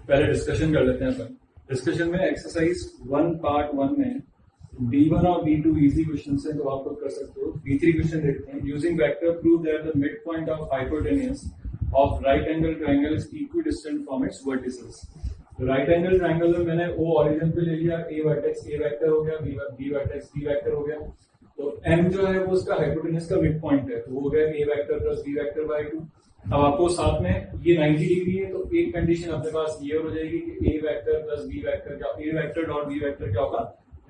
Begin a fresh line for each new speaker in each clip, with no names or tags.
पहले डिस्कशन कर लेते हैं अपन। डिस्कशन में एक्सरसाइज 1 पार्ट 1 में B1 और B2 इजी क्वेश्चन है, तो आप लोग कर सकते हो। B3 क्वेश्चन देखते हैं। Using vector prove that the mid point of hypotenuse of right angle triangle is equidistant from its vertices. Right angle triangle में मैंने O ऑरिजिन पे ले लिया, A वर्टेक्स A वेक्टर हो गया, B वर्टेक्स B वेक्टर हो गया। तो M जो है वो उसका हाइपोटेन्यूज का मिड पॉइंट है, तो वो हो गया A vector plus B vector by 2। अब आपको साथ में ये 90 डिग्री है, तो एक कंडीशन अपने पास ये हो जाएगी कि A vector plus B vector क्या, A vector dot B vector क्या होगा,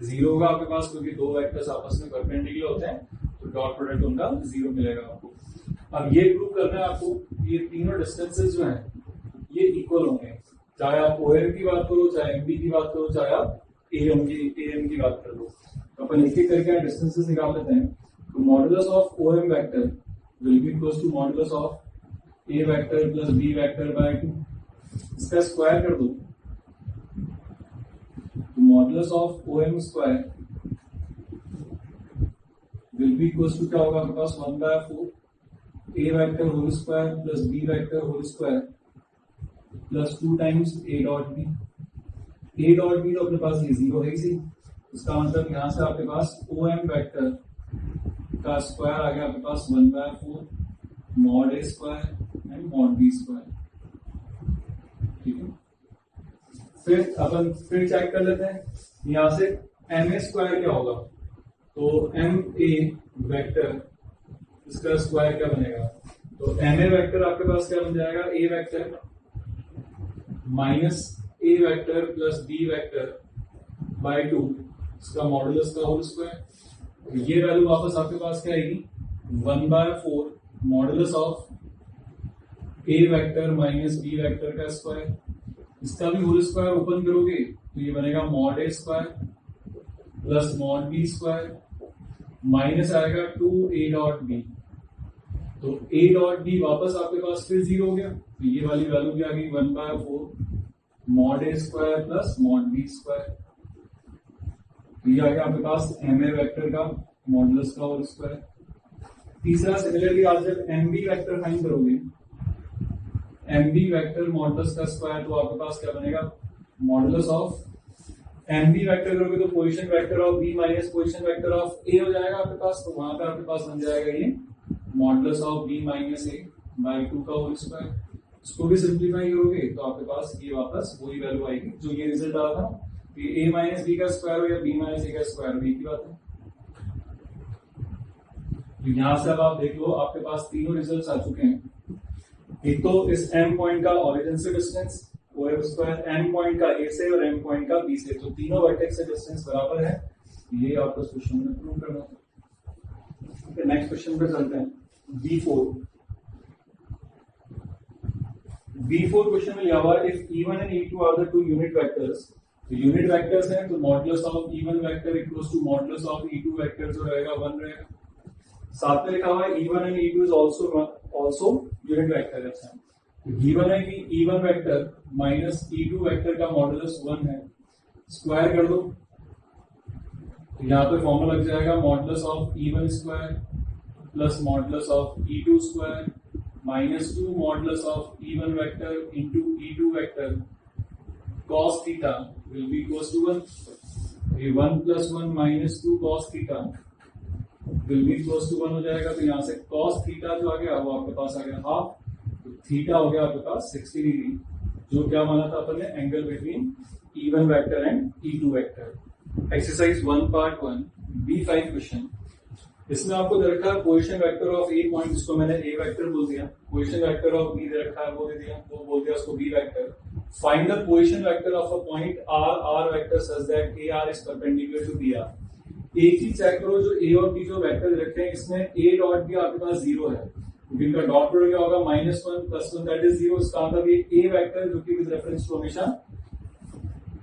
0 होगा आपके पास, क्योंकि दो वेक्टर्स आपस में परपेंडिकुलर होते हैं, तो डॉट प्रोडक्ट उनका 0 मिलेगा आपको। अब ये प्रूव करना है आपको, ये तीनों डिस्टेंसेस जो हैं ये इक्वल होंगे, चाहे आप OM की बात करो, चाहे MB की बात करो, चाहे आप AM की बात कर लो। तो अपन एक एक करके डिस्टेंसेस निकाल लेते हैं। तो modulus of OM vector will be equal to modulus of A vector plus B vector by 2। इसका स्क्वायर कर दो, तो modulus of OM square will be equal to क्या होगा आपके पास 1/4 A vector whole square plus B vector whole square plus 2 times A dot B। A dot B तो अपने पास ये 0 है ही, इसका मतलब यहां से आपके पास OM वेक्टर का स्क्वायर आ गया आपके पास 1/4 mod A square and mod B square. ठीक है, फिर अपन फिर चेक कर लेते हैं यहां से MA स्क्वायर क्या होगा। तो MA वेक्टर इसका स्क्वायर क्या बनेगा, तो MA वेक्टर आपके पास क्या बन जाएगा, A vector minus A vector plus B vector by 2, इसका मॉडुलस का होल स्क्वायर। ये वैल्यू वापस आपके पास क्या आएगी 1/4 modulus of A vector minus B vector का स्क्वायर। इसका भी होल स्क्वायर ओपन करोगे तो ये बनेगा mod A square plus mod B square minus आएगा 2A डॉट B। तो A डॉट B वापस आपके पास फिर 0 हो गया, तो ये वाली वैल्यू क्या आ गई 1/4 mod A square plus mod B square. तो ये आ गया आपके पास MA वेक्टर का मॉडुलस का होल स्क्वायर। तीसरा सिमिलरली आज जब MB वेक्टर फाइंड करोगे, MB वेक्टर मॉडुलस का स्क्वायर, तो आपके पास क्या बनेगा मॉडुलस ऑफ MB वेक्टर करोगे तो position vector of B minus position vector of A हो जाएगा आपके पास, तो वहां पे आपके पास बन जाएगा ये modulus of B minus A by 2 का होल स्क्वायर। इसको भी सिंप्लीफाई करोगे तो आपके पास ये वापस वही वैल्यू आएगी जो ये रिजल्ट आ था, A माइनस B का स्क्वायर हो या B माइनस A का स्क्वायर हो, एक ही बात है। तो यहां से अब आप देख लो आपके पास तीनों रिजल्ट्स आ चुके हैं। एक तो इस M पॉइंट का ओरिजिन से distance OM square, M point का A से और M पॉइंट का B से, तो तीनों वर्टेक्स से डिस्टेंस बराबर है। ये आपको इस क्वेश्चन में प्रूव करना है। नेक्स्ट क्वेश्चन पे चलते हैं। B4 क्वेश्चन में लिया हुआ है if E1 and E2 are the two unit vectors. तो यूनिट वेक्टर्स हैं तो modulus of E1 vector equals to modulus of E2 vector जो रहेगा 1 रहेगा। साथ में लिखा हुआ है E1 and E2 is also unit vector है। तो गिवन है कि E1 vector minus E2 vector का मॉडुलस 1 है, स्क्वायर कर दो तो यहाँ पे फॉर्मूला लग जाएगा modulus of E1 square plus modulus of E2 square minus 2 modulus of E1 vector into E2 vector cos theta will be equals to 1। ये 1 plus 1 minus 2 cos theta will be equals to 1 हो जाएगा। तो यहाँ से cos theta जो आ गया वो आपके पास आ गया हाफ, तो थीटा हो गया आपके पास 60 डिग्री, जो क्या माना था अपन ने angle between E1 vector and E2 vector. Exercise 1 part 1 B5 question. इसमें आपको दे रखा है position vector of A point, जिसको मैंने A वेक्टर बोल दिया, पोजीशन वेक्टर ऑफ B दे रखा है वो दे दिया, वो बोल दिया उसको B vector. Find the position vector of a point R vector such that AR is perpendicular to BR। एक ही चेक करो जो A और B जो वेक्टर रखे हैं इसमें A डॉट B आपके पास 0 है, इनका डॉट प्रोडक्ट क्या होगा -1 + 1 दैट इज 0। इसका मतलब ये A वेक्टर जो कि विद रेफरेंस टू हमेशा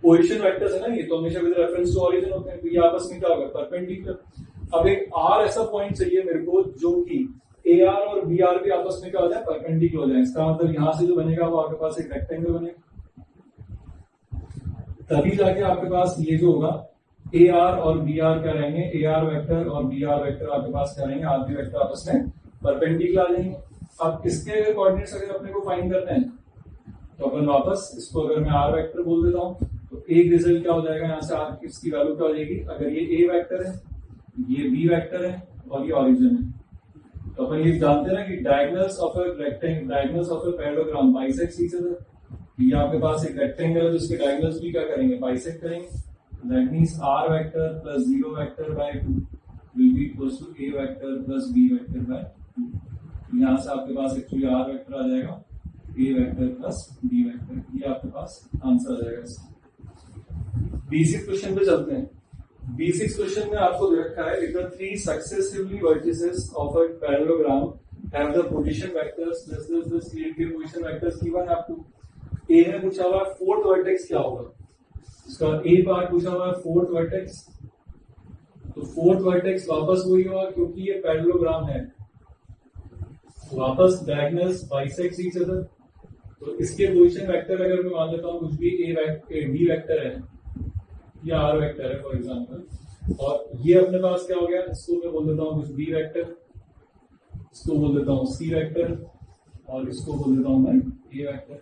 पोजीशन वेक्टर्स है ना, ये तो हमेशा विद रेफरेंस टू ऑरिजिन होते हैं, तो ये आपस में क्या होगा परपेंडिकुलर। अब एक R ऐसा पॉइंट चाहिए मेरे को जो कि AR और BR भी आपस में क्या हो जाए परपेंडिकुलर हो जाए। इसका मतलब यहां से जो बनेगा वो आपके पास एक रेक्टेंगल बनेगा, तभी जाके आपके पास ये जो होगा AR और BR क्या रहेंगे, AR वेक्टर और BR वेक्टर आपके पास क्या रहेंगे, RB वेक्टर आपस में परपेंडिकुलर आ जाएंगे। अब इसके कोऑर्डिनेट्स अगर अपने को फाइंड करते हैं तो अपन वापस इसको अगर मैं आर वेक्टर बोल देता हूँ तो एक रिजल्ट क्या हो जाएगा यहाँ से आर इसकी वैल्यू क्या हो जाएगी, अगर ये ए वेक्टर है, ये बी वेक्टर है और ये ऑरिजिन है, तो अपन ये जानते हैं ना कि diagonals of a rectangle, diagonals of a parallelogram bisect each other. ये आपके पास एक रेक्टेंगल है तो इसके डायगोनल्स भी क्या करेंगे, बाइसेक्ट करेंगे। That means R vector plus 0 vector by 2 will be equals to A vector plus B vector by 2। यहाँ से आपके पास एक्चुअली आर वेक्टर आ जाएगा, A vector plus B vector, ये आपके पास आंसर आ जाएगा इसका। बेसिक क्वेश्चन पे चलते हैं। बेसिक क्वेश्चन में आपको दे रखा है if the three successively vertices of a parallelogram have the position vectors this is the slate के पोजीशन वेक्टर्स गिवन। आपको ए में पूछा हुआ है फोर्थ वर्टेक्स क्या होगा, इसका ए पार्ट पूछा हुआ है फोर्थ वर्टेक्स, तो फोर्थ वर्टेक्स वापस वही होगा क्योंकि ये पैरेललोग्राम है, वापस डायगोनल्स बाइसेक्ट ईच अदर। तो इसके पोजीशन वेक्टर अगर मैं मान लेता हूँ कुछ भी ए बी वेक्टर है या आर वेक्टर है फॉर एग्जांपल, और ये अपने पास क्या हो गया, इसको मैं बोल देता हूँ कुछ बी वेक्टर, इसको बोल देता हूँ सी वेक्टर और इसको बोल देता हूँ मैं ए वेक्टर।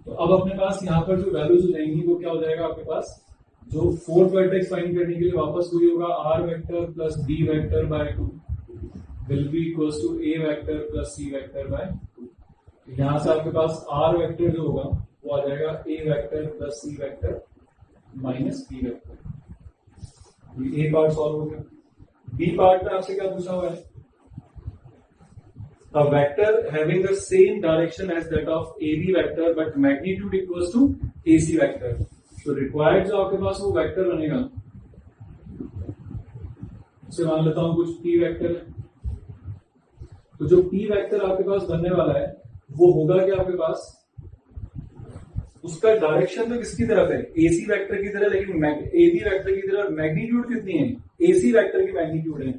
तो अब अपने पास यहाँ पर जो वैल्यूज हो जाएंगी वो क्या हो जाएगा, आपके पास जो फोर्थ वर्टेक्स फाइंड करने के लिए वापस वही होगा R vector plus B vector by 2 will be equals to A vector plus C vector by 2। यहाँ से आपके पास आर वेक्टर जो होगा वो आ जाएगा A vector plus C vector minus B vector. ये ए पार्ट सॉल्व हो गया। बी पार्ट में आपसे क्या पूछा हुआ है, a vector having the same direction as that of AB vector but magnitude equals to AC vector। तो required जो आपके पास वो वेक्टर बनेगा, उसे मान लेता हूं कुछ P वेक्टर है। तो जो P वेक्टर आपके पास बनने वाला है वो होगा क्या आपके पास, उसका डायरेक्शन तो किसकी तरफ है, AC वेक्टर की तरफ, लेकिन AB वेक्टर की तरफ मैग्नीट्यूड कितनी है, AC वेक्टर की मैग्नीट्यूड है।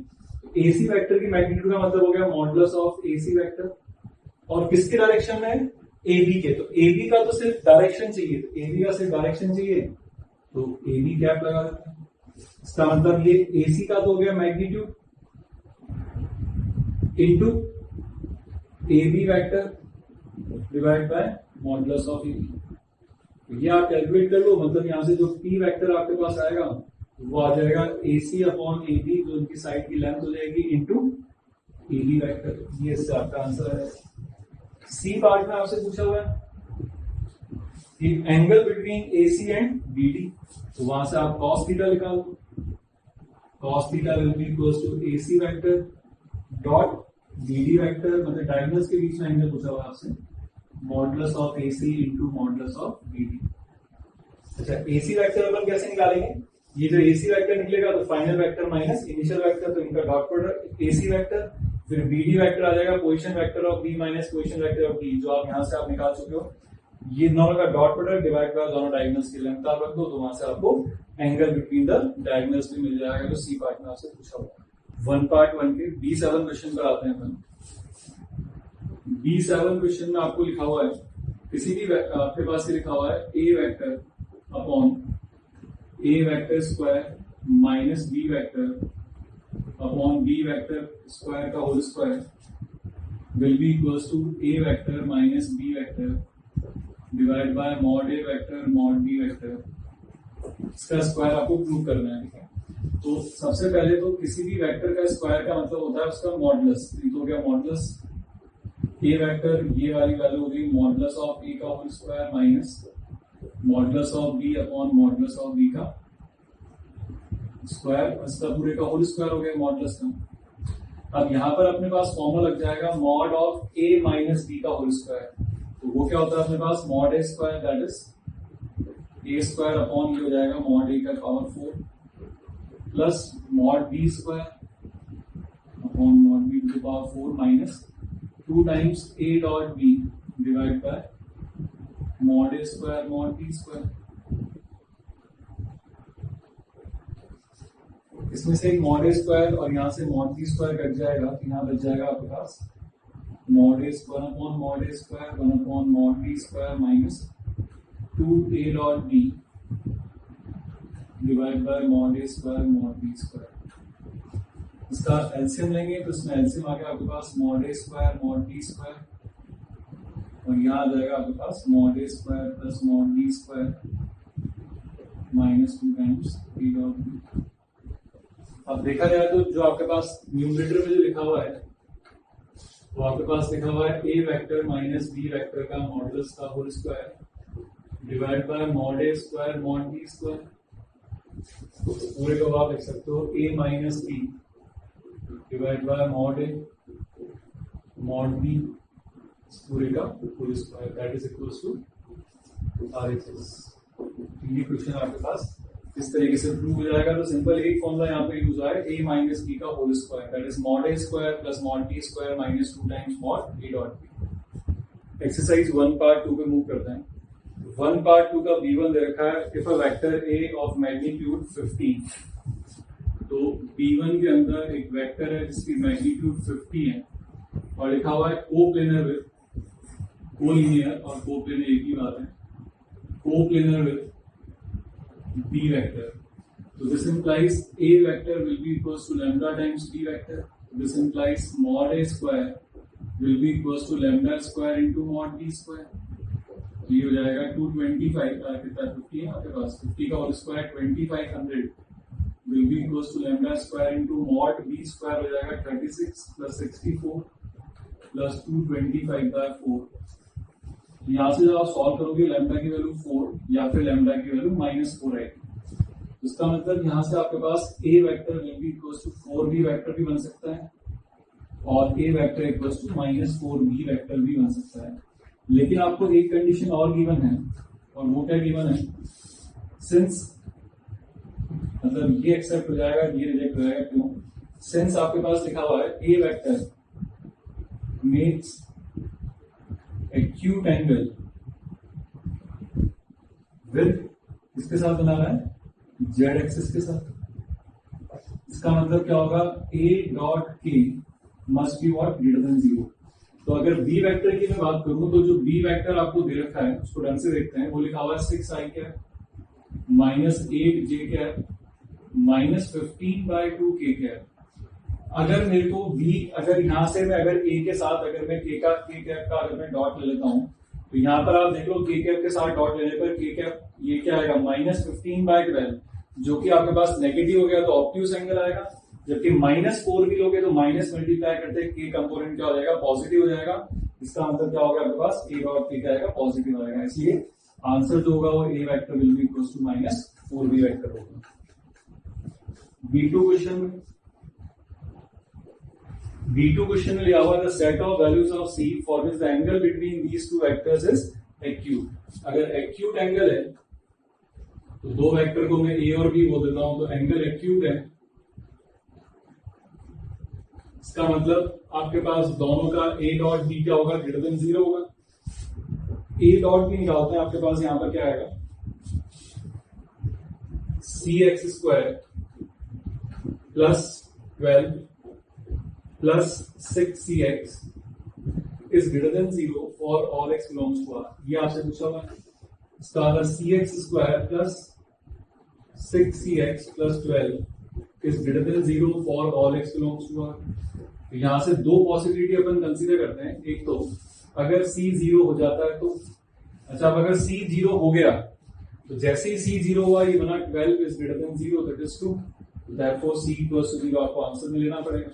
AC वेक्टर की मैग्नीट्यूड का मतलब हो गया मॉडुलस ऑफ AC वेक्टर, और किसके डायरेक्शन में है, AB के। तो AB का तो सिर्फ डायरेक्शन चाहिए, तो AB का सिर्फ डायरेक्शन चाहिए तो AB कैप लगा देते हैं। इसका मतलब ये AC का तो हो गया magnitude into AB vector divide by modulus of AB। तो ये आप कैलकुलेट कर लो, मतलब यहां से जो P वेक्टर आपके पास आएगा वो आ जाएगा AC अपॉन AB, जो उनकी साइड की लेंथ हो जाएगी इनटू AB वेक्टर। ये इससे आपका आंसर है। सी पार्ट में आपसे पूछा हुआ है कि angle between AC and BD, तो वहां से आप cos थीटा निकाल दो, cos theta will be equals to AC vector dot BD vector, मतलब डायगोनल्स के बीच में एंगल पूछा हुआ है आपसे, modulus of AC into modulus of BD। अच्छा, AC वेक्टर अपन कैसे निकालेंगे, ये जो AC वेक्टर निकलेगा तो final vector minus initial vector, तो इनका डॉट प्रोडक्ट AC वेक्टर, फिर BD वेक्टर आ जाएगा position vector of B minus position vector of D, जो आप यहां से आप निकाल चुके हो। ये दोनों का डॉट प्रोडक्ट डिवाइड बाय दोनों डायगोनल्स की लेंथ आप रख दो, तो वहां से आपको एंगल बिटवीन द डायगोनल्स भी मिल जाएगा, जो सी पार्ट में आपसे पूछा हुआ। 1 पार्ट 1 के B7 क्वेश्चन पर आते हैं। B7 क्वेश्चन में आपको लिखा हुआ है, किसी भी आपके पास लिखा हुआ है A vector upon A vector square minus B vector upon B vector square का whole square will be equals to A vector minus B vector divide by mod A vector mod B vector. इसका square आपको prove करना है। तो सबसे पहले तो किसी भी वेक्टर का स्क्वायर का मतलब होता है उसका मॉडुलस। तो हो गया मॉडुलस ए वेक्टर, ये वाली वैल्यू हो गई मॉडुलस ऑफ ए का whole square minus modulus of B upon modulus of B का स्क्वायर, इसका पूरे का होल स्क्वायर हो गया मॉडुलस का। अब यहां पर अपने पास फॉर्मूला लग जाएगा mod of A minus B का होल स्क्वायर। तो वो क्या होता है अपने पास, mod A square that is A square upon ये हो जाएगा मॉड ए का power 4 plus mod B square upon mod B to power 4 minus 2 times a dot b divide by mod a square mod b square. इसमें से एक mod a square और यहां से मॉड b स्क्वायर कट जाएगा, तो यहां बच जाएगा आपके पास mod a square upon mod a square 1 upon mod b square minus 2a dot b divide by mod a square mod b square. इसका एलसीएम लेंगे तो इसमें एलसीएम आ गया आपके पास mod A square mod B square और यहाँ आ जाएगा आपके पास mod A square plus mod B square minus 2 times A dot B. अब देखा जाए तो जो आपके पास न्यूमरेटर में जो लिखा हुआ है तो आपके पास लिखा हुआ है A vector minus B vector का मॉडुलस का whole square divide by mod A square mod B square. तो पूरे को आप लिख सकते हो A minus B divide by mod A mod B पूरे का whole square that is equals to RHS. ये क्वेश्चन आपके पास इस तरीके से प्रूव हो जाएगा। तो सिंपल एक फॉर्मूला यहाँ पे यूज हुआ है ए माइनस बी का whole square that is mod A square plus mod B square minus 2 times mod A dot B. Exercise 1 part 2 पे मूव करते हैं। 1 पार्ट 2 का B1 दे रखा है if a vector A of magnitude 15। तो B1 के अंदर एक वेक्टर है जिसकी मैग्नीट्यूड 50 है और लिखा हुआ है कोप्लेनर विद कोलिनियर और कोप्लेनर एक ही बात है coplanar with B vector. So this implies A vector will be equals to lambda times B vector. This implies mod A square will be equals to lambda square into mod B square. तो ये हो जाएगा 225 का कितना 50 है आपके पास 50 का whole square 2500 will be equals to lambda square into mod B square हो जाएगा 36 plus 64 plus 225 by 4। यहाँ से जब आप सॉल्व करोगे लैम्डा की वैल्यू 4 या फिर लैम्डा की वैल्यू -4 आएगी। इसका मतलब यहाँ से आपके पास A vector will be equals to 4b vector भी बन सकता है और A vector equals to -4b vector भी बन सकता है। लेकिन आपको एक कंडीशन और गिवन है और वो क्या गिवन है सिंस मतलब ये एक्सेप्ट हो जाएगा ये रिजेक्ट हो जाएगा क्यों सिंस आपके पास लिखा हुआ है A vector makes acute angle with इसके साथ बना रहा है z एक्सिस के साथ। इसका मतलब क्या होगा a dot k must be what greater than 0। तो अगर b वेक्टर की मैं बात करूं तो जो b वेक्टर आपको दे रखा है उसको ढंग से देखते हैं। वो लिखा हुआ है 6i क्या -8j क्या -15/2 k क्या। अगर मेरे को b अगर यहां से मैं अगर a के साथ अगर मैं k कैप का अगर मैं डॉट ले लेता हूं तो यहां पर आप देख लो k कैप के साथ डॉट लेने पर k कैप ये क्या आएगा -15/12 जो कि आपके पास नेगेटिव हो गया तो ऑब्ट्यूज एंगल आएगा। जबकि -4 भी लोगे तो माइनस मल्टीप्लाई करते k कंपोनेंट क्या हो जाएगा पॉजिटिव हो जाएगा। इसका मतलब क्या होगा आपके पास a डॉट k क्या आएगा पॉजिटिव आएगा। इसलिए आंसर जो होगा वो a vector will be equals to -4b vector होगा। B2 क्वेश्चन में लिया हुआ the set of values of C for which the angle between these two vectors is acute. अगर एक्यूट एंगल है तो दो वेक्टर को मैं A और B बोल देता हूं तो एंगल एक्यूट है। इसका मतलब आपके पास दोनों का A डॉट B क्या होगा ग्रेटर देन 0 होगा। A डॉट B निकालते हैं आपके पास यहां पर क्या आएगा cx square plus 12 plus 6cx is greater than 0 for all x belongs to R। ये आपसे पूछा हुआ है। इसका अगर cx square plus 6cx plus 12 is greater than 0 for all x belongs to R। तो यहाँ से दो पॉसिबिलिटी अपन कंसीडर करते हैं। एक तो अगर c 0 हो जाता है तो अच्छा अब अगर c 0 हो गया तो जैसे ही c 0 हुआ ये बना 12 is greater than 0 that is true। therefore c equals to 0 आपको आंसर में लेना पड़ेगा।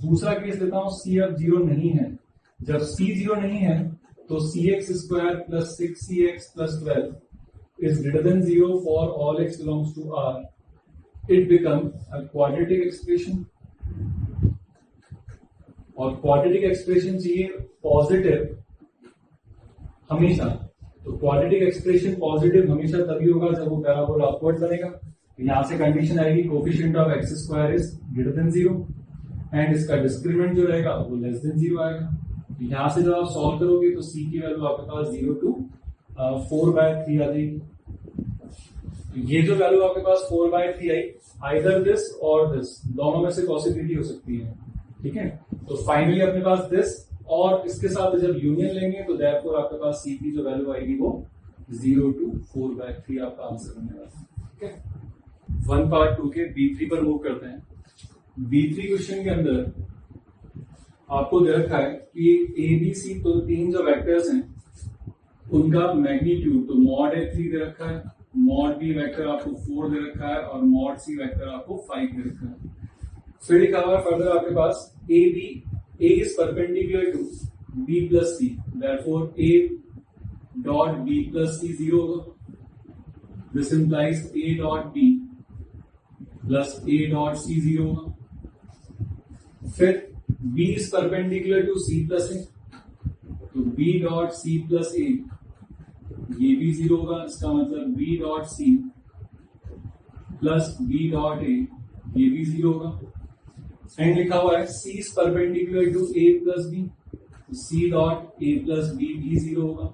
दूसरा केस लेता हूं c अब 0 नहीं है। जब c 0 नहीं है तो cx square plus 6cx plus 12 is greater than 0 for all x belongs to R। It become a quadratic expression और क्वाड्रेटिक एक्सप्रेशन चाहिए पॉजिटिव हमेशा। तो क्वाड्रेटिक एक्सप्रेशन पॉजिटिव हमेशा तभी होगा जब वो पैराबोला अपवर्ड बनेगा। यहां से कंडीशन आएगी coefficient of x square is greater than 0 and इसका डिस्क्रिमिनेंट जो रहेगा वो लेस देन 0 आएगा। यहां से जब आप सॉल्व करोगे तो c की वैल्यू आपके पास 0 to 4/3 आ जाएगी। ये जो वैल्यू आपके पास 4/3 आई आइदर दिस और दिस दोनों में से पॉसिबिलिटी हो सकती है। ठीक है तो फाइनली अपने पास दिस और इसके साथ जब यूनियन लेंगे तो देयरफॉर आपके पास c की जो वैल्यू आएगी वो 0 to 4/3 आपका आंसर बनेगा। ठीक है 1 पार्ट 2 के B3 पर मूव करते हैं। B3 क्वेश्चन के अंदर आपको दे रखा है कि ए बी सी तो तीन जो वेक्टर्स हैं उनका मैग्नीट्यूड, तो मॉड ए 3 दे रखा है, मॉड बी वेक्टर आपको 4 दे रखा है और मॉड सी वेक्टर आपको 5 दे रखा है। फिर लिखा हुआ फर्दर आपके पास A B, A is perpendicular to B plus C, therefore A dot B plus C 0 होगा। This implies A dot B plus A dot C 0 होगा। फिर B is perpendicular to C plus A, तो B dot C plus A ये भी 0 होगा। इसका मतलब B dot C plus B dot A ये भी 0 होगा। एंड लिखा हुआ है C is perpendicular to A plus B, C dot A plus B भी 0 होगा।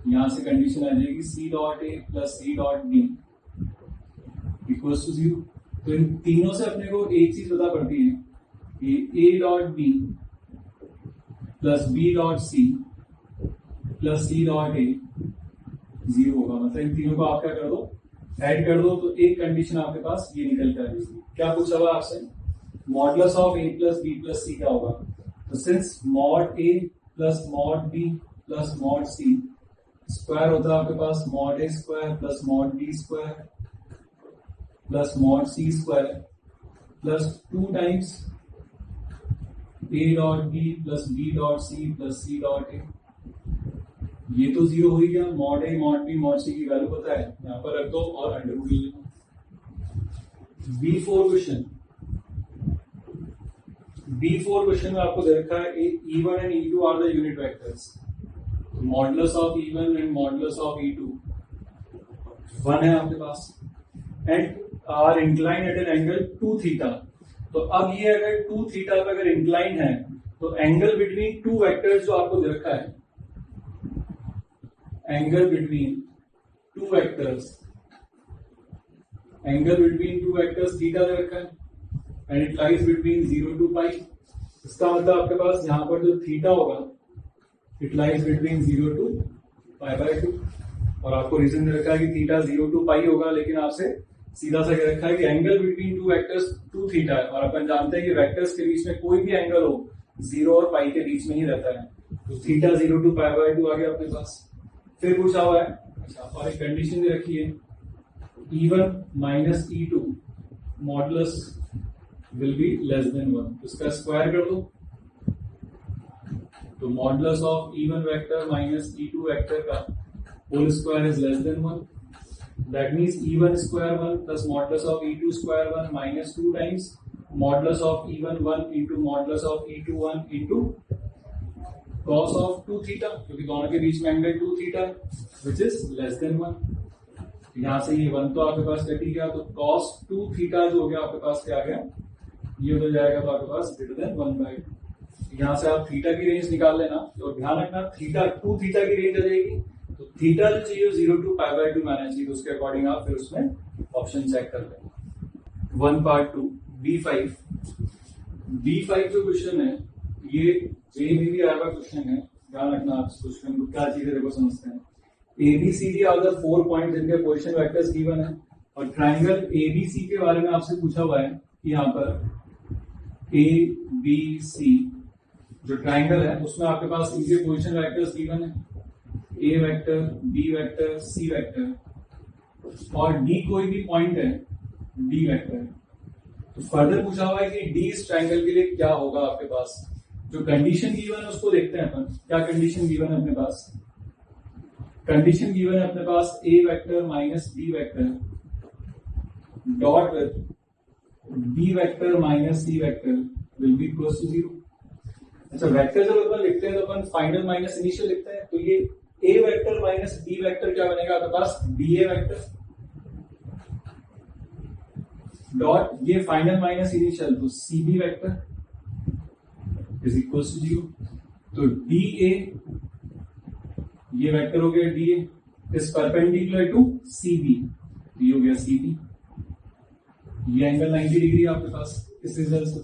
यहां से कंडीशन आ जाएगी C dot A plus C dot B equals to 0। तो इन तीनों से अपने को एक चीज पता पड़ती है कि A dot B plus B dot C plus C dot A 0 होगा। मतलब इन तीनों को आप क्या कर दो, ऐड कर दो, तो एक कंडीशन आपके पास ये निकल कर आएगी। क्या पूछा हुआ आपसे, modulus of A plus B plus C क्या होगा। तो since mod A plus mod B plus mod C square होता है आपके पास mod A square plus mod B square plus mod C square plus 2 times A dot B plus B dot C plus C dot A. ये तो 0 हो ही गया। Mod A mod B mod C की वैल्यू पता है, यहां पर रख दो और अंडरवुड ले लो। B4 क्वेश्चन, B4 क्वेश्चन में आपको दे रखा है E1 and E2 are the unit vectors. Modulus of E1 and modulus of E2 1 है आपके पास and are inclined at an angle 2 theta. तो अब ये अगर 2 थीटा पे अगर इंक्लाइन है तो एंगल बिटवीन 2 वेक्टर्स जो आपको दे रखा है, angle between 2 vectors, angle between 2 vectors theta दे रखा है and it lies between 0 to pi. इसका मतलब आपके पास यहां पर जो थीटा होगा it lies between 0 to pi by 2। और आपको रीजन दे रखा है कि थीटा 0 टू पाई होगा, लेकिन आपसे सीधा सा कह रखा है कि एंगल बिटवीन 2 वेक्टर्स 2 थीटा है। और अपन जानते हैं कि वेक्टर्स के बीच में कोई भी एंगल हो 0 और पाई के बीच में ही रहता है, तो थीटा 0 टू पाई बाय 2 आ गया अपने पास। फिर पूछा हुआ है, अच्छा, और एक कंडीशन दे रखी है E1 minus E2 modulus will be less than 1। इसका स्क्वायर कर दो, तो modulus of E1 vector minus E2 vector का whole square is less than 1। That means E1 square 1 plus modulus of E2 square 1 minus 2 times modulus of E1 1 into modulus of E2 1 into cos of 2 theta, क्योंकि दोनों के बीच में angle 2 theta which is less than 1। यहां से ये 1 तो आपके पास कट ही गया, तो cos 2 थीटा जो हो गया आपके पास क्या आ गया, ये हो जाएगा तो आपके पास ग्रेटर देन 1/2। यहां से आप थीटा की रेंज निकाल लेना, तो ध्यान रखना थीटा 2 थीटा की रेंज आ जाएगी, तो थीटा जो चाहिए 0 टू पाई बाय 2 में आना चाहिए, तो उसके अकॉर्डिंग आप फिर उसमें ऑप्शन चेक कर लें। 1 पार्ट 2 B5 जो क्वेश्चन है ये जे में भी आया हुआ क्वेश्चन है। ध्यान रखना आप इस क्वेश्चन को क्या चीजें देखो समझते हैं। ABCD आर द 4 पॉइंट जिनके पोजीशन वेक्टर्स गिवन है और ट्राइंगल ABC के बारे में आपसे पूछा हुआ है कि यहाँ पर ABC जो ट्राइंगल है उसमें आपके पास इनके पोजीशन वेक्टर्स गिवन है, A vector, B vector, C vector और D कोई भी पॉइंट है D वेक्टर। तो फर्दर पूछा हुआ है कि D इस ट्राइंगल के लिए क्या होगा आपके पास। जो कंडीशन गिवन है उसको देखते हैं अपन, क्या कंडीशन गिवन है अपने पास। कंडीशन गिवन है अपने पास A vector minus B vector dot with B vector minus C vector will be equal to 0। अच्छा, वेक्टर जब अपन लिखते हैं तो अपन फाइनल माइनस इनिशियल लिखते हैं, तो ये A vector minus B vector क्या बनेगा आपके पास BA वेक्टर डॉट ये फाइनल माइनस इनिशियल तो CB vector is equal to 0। तो DA ये वेक्टर हो गया DA is perpendicular to CB, ये हो गया CB। ये एंगल 90 डिग्री आपके पास इस रिजल्ट से।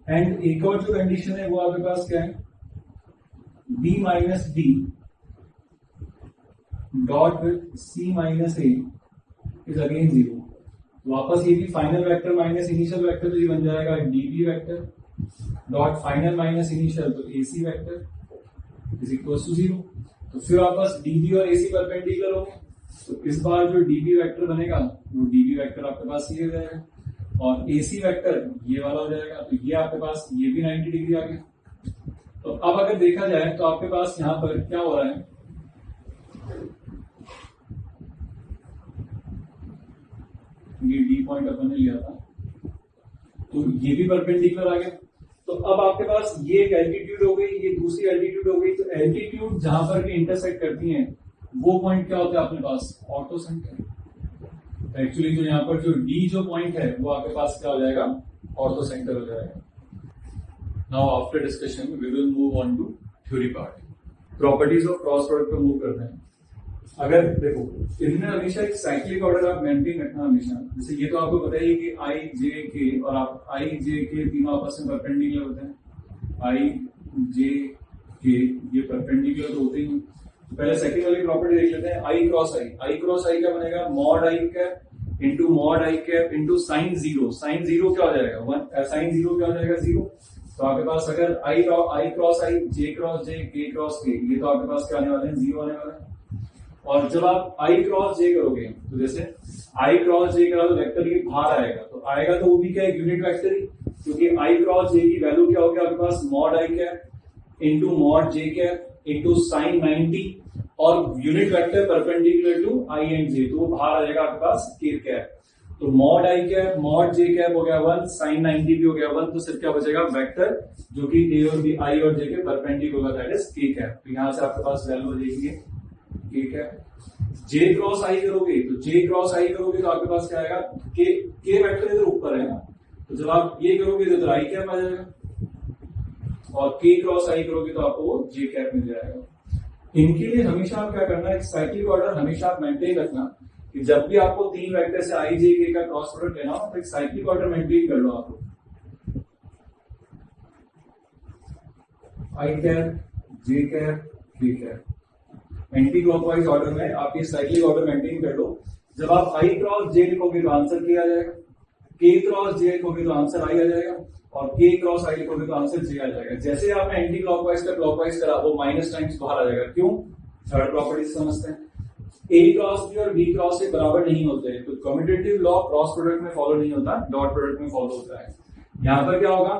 एंड एक और जो कंडीशन है वो आपके पास क्या है, B minus D dot with C minus A is again 0। वापस ये भी final vector minus initial vector तो ये बन जाएगा DB vector dot final minus initial, तो AC vector is equal to 0। तो फिर वापस DB और AC परपेंडिकुलर होंगे, तो इस बार जो DB वेक्टर बनेगा वो DB वेक्टर आपके पास ये हो जाएगा, और AC वेक्टर ये वाला हो जाएगा, तो ये आपके पास ये भी 90 डिग्री आ गया। तो अब अगर देखा जाए तो आपके पास यहां पर क्या हो रहा है, ये D पॉइंट अपन ने लिया था, तो ये भी परपेंडिकुलर आ गया। तो अब आपके पास ये एक एल्टीट्यूड हो गई, ये दूसरी एल्टीट्यूड हो गई, तो एल्टीट्यूड जहां पर भी इंटरसेक्ट करती हैं वो पॉइंट क्या होता है अपने पास, ऑर्थो सेंटर। एक्चुअली जो यहाँ पर जो D जो पॉइंट है वो आपके पास क्या हो जाएगा, ऑर्थो सेंटर हो जाएगा। Now after discussion we will move on to theory part. Properties of cross product पे मूव करते हैं। अगर देखो इनमें हमेशा एक साइक्लिक ऑर्डर आप मेंटेन रखना हमेशा, जैसे ये तो आपको पता ही कि I J K और आप I J K तीनों आपस में परपेंडिकुलर होते हैं। I J K ये परपेंडिकुलर तो होते ही नहीं। तो पहले सेकंड वाली प्रॉपर्टी देख लेते हैं, I cross I। I cross I क्या बनेगा, mod I cap into mod I cap into sine zero. Sine zero क्या हो जाएगा 1, साइन जीरो क्या हो जाएगा 0। तो आपके पास अगर I cross I, J cross J, K cross K, ये तो आपके पास क्या आने वाले हैं, 0 आने वाले हैं। और जब आप I क्रॉस J करोगे, तो जैसे I क्रॉस J करा तो वेक्टर ये बाहर आएगा, तो आएगा तो वो भी क्या है, यूनिट वेक्टर ही, क्योंकि I क्रॉस J की वैल्यू क्या होगी आपके पास, mod I cap into mod J cap into sine 90, और unit vector perpendicular to I and J, तो वो बाहर आ जाएगा आपके पास K कैप। तो mod I cap mod J cap हो गया 1, साइन 90 भी हो गया 1, तो सिर्फ क्या बचेगा, वेक्टर जो कि A और B, I और J के perpendicular, that is K cap. तो यहां से आपके पास वैल्यू हो जाएगी K cap. J cross I करोगे, तो J क्रॉस I करोगे तो आपके पास क्या आएगा, K वेक्टर इधर ऊपर है ना, तो जब आप ये करोगे तो इधर I कैप आ जाएगा, और K क्रॉस I करोगे तो आपको J कैप मिल जाएगा। इनके लिए हमेशा आप क्या करना है, एक साइक्लिक ऑर्डर हमेशा आप मेंटेन रखना कि जब भी आपको तीन वेक्टर से I J K का क्रॉस प्रोडक्ट लेना हो तो एक साइक्लिक ऑर्डर मेंटेन कर लो आप लोग। I cap, J cap, K cap, anti clockwise order में आप ये साइक्लिक ऑर्डर मेंटेन कर लो। जब आप I क्रॉस J लिखोगे तो आंसर K आ जाएगा, K क्रॉस J लिखोगे तो आंसर I आ जाएगा, और K क्रॉस I लिखोगे तो आंसर J आ जाएगा। जैसे आपने एंटी क्लॉकवाइज का क्लॉकवाइज करा वो माइनस टाइम्स बाहर आ जाएगा। क्यों, थर्ड प्रॉपर्टी समझते हैं, A क्रॉस B और B क्रॉस से बराबर नहीं होते हैं, तो कम्यूटेटिव लॉ क्रॉस प्रोडक्ट में फॉलो नहीं होता, डॉट प्रोडक्ट में फॉलो होता है। यहाँ पर क्या होगा,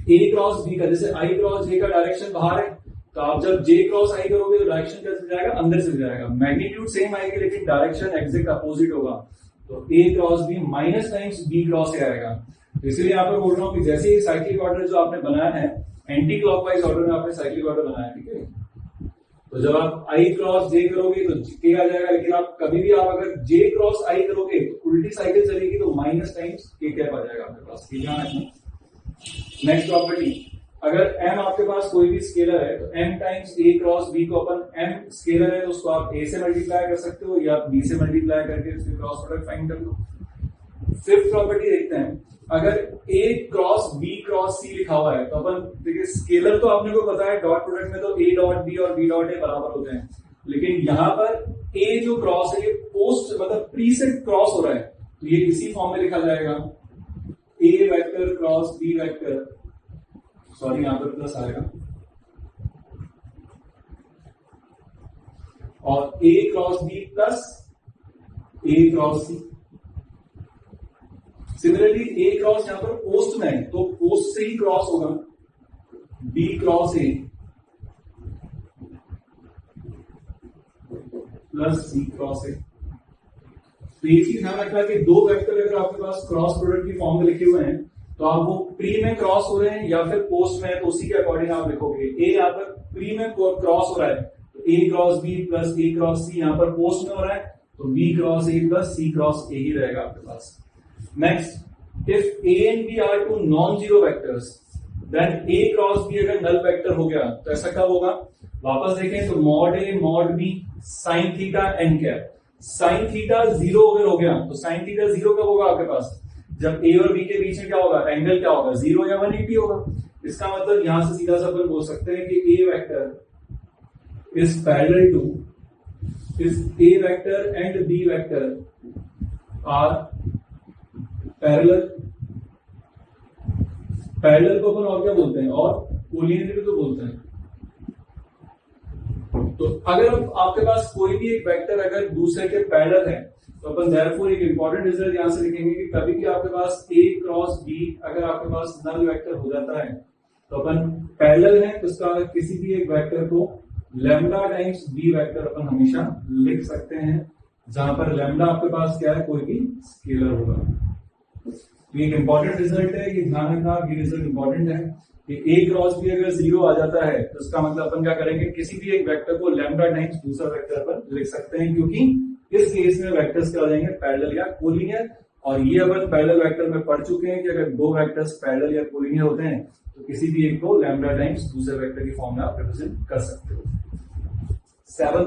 A क्रॉस B का, जैसे I क्रॉस J का डायरेक्शन बाहर है, तो आप जब J क्रॉस I करोगे तो डायरेक्शन कैसे जाएगा, अंदर से जाएगा, मैग्नीट्यूड सेम आएगी लेकिन डायरेक्शन एग्जैक्ट अपोजिट होगा, तो A cross B minus times B cross A आएगा। तो इसलिए यहाँ पर बोल रहा हूँ कि जैसे ही साइक्लिक ऑर्डर जो आपने बनाया है, एंटी क्लॉकवाइज ऑर्डर में आपने साइक्लिक ऑर्डर बनाया, ठीक है, तो जब आप I क्रॉस J करोगे तो K आ जाएगा, लेकिन आप कभी भी आप अगर J क्रॉस I करोगे तो उल्टी साइकिल चलेगी, तो माइनस टाइम्स K कैप आ जाएगा आपके पास। नेक्स्ट प्रॉपर्टी, अगर M आपके पास कोई भी स्केलर है तो M times A cross B को अपन, M स्केलर है तो उसको आप A से मल्टीप्लाई कर सकते हो या B से मल्टीप्लाई करके उसके क्रॉस प्रोडक्ट फाइंड कर लो। फिफ्थ प्रॉपर्टी देखते हैं, अगर A cross B cross C लिखा हुआ है तो अपन देखिए, स्केलर तो आपने को पता है डॉट प्रोडक्ट में तो A डॉट B और B डॉट A बराबर होते हैं, लेकिन यहां पर A जो क्रॉस है ये पोस्ट मतलब प्री से क्रॉस हो रहा है, तो ये इसी फॉर्म में लिखा जाएगा, A vector cross B vector, sorry यहां पर प्लस आएगा, और A cross B plus A cross C। Similarly A cross यहां पर पोस्ट में है तो पोस्ट से ही क्रॉस होगा, B cross A plus C cross A। तो ये चीज ध्यान रखना कि दो वेक्टर अगर आपके पास क्रॉस प्रोडक्ट की फॉर्म में लिखे हुए हैं तो आप वो प्री में क्रॉस हो रहे हैं या फिर पोस्ट में है, तो उसी के अकॉर्डिंग आप लिखोगे। A यहाँ पर प्री में क्रॉस हो रहा है तो A cross B plus A cross C, यहाँ पर पोस्ट में हो रहा है तो B cross A plus C cross A ही रहेगा आपके पास। Next, if A and B are two non-zero vectors, then A cross B अगर null vector हो गया तो ऐसा कब होगा, वापस देखें तो mod A mod B sine theta n cap, sine theta 0 अगर हो गया तो साइन थीटा 0 कब होगा आपके पास, जब A और B के बीच में क्या होगा, एंगल क्या होगा, 0 या 180 होगा। इसका मतलब यहां से सीधा सा अपन बोल सकते हैं कि A vector is parallel to, is A vector and B vector are parallel parallel को अपन और क्या बोलते हैं, और कोलिनियर भी तो बोलते हैं। तो अगर आपके पास कोई भी एक वेक्टर अगर दूसरे के पैरेलल है तो अपन देयरफॉर एक इंपॉर्टेंट रिजल्ट यहां से लिखेंगे कि कभी भी आपके पास A क्रॉस B अगर आपके पास नल वेक्टर हो जाता है तो अपन पैरेलल है तो उसका किसी भी एक वेक्टर को लैम्डा टाइम्स B वेक्टर अपन हमेशा लिख सकते हैं, जहां पर लैम्डा आपके पास क्या है, कोई भी स्केलर होगा। ये एक इंपॉर्टेंट रिजल्ट है, ये ध्यान रखना, ये रिजल्ट इंपॉर्टेंट है कि A क्रॉस B अगर 0 आ जाता है तो इसका मतलब अपन क्या करेंगे, किसी भी एक वेक्टर को लैम्डा टाइम्स दूसरा वेक्टर पर लिख सकते हैं, क्योंकि इस केस में वेक्टर्स क्या हो जाएंगे, पैरेलल या कोलिनियर। और ये अपन पैरेलल वेक्टर में पढ़ चुके हैं कि अगर दो वेक्टर्स पैरेलल या कोलिनियर होते हैं तो किसी भी एक को लैम्डा टाइम्स दूसरे वेक्टर की फॉर्म में आप रिप्रेजेंट कर सकते हो। 7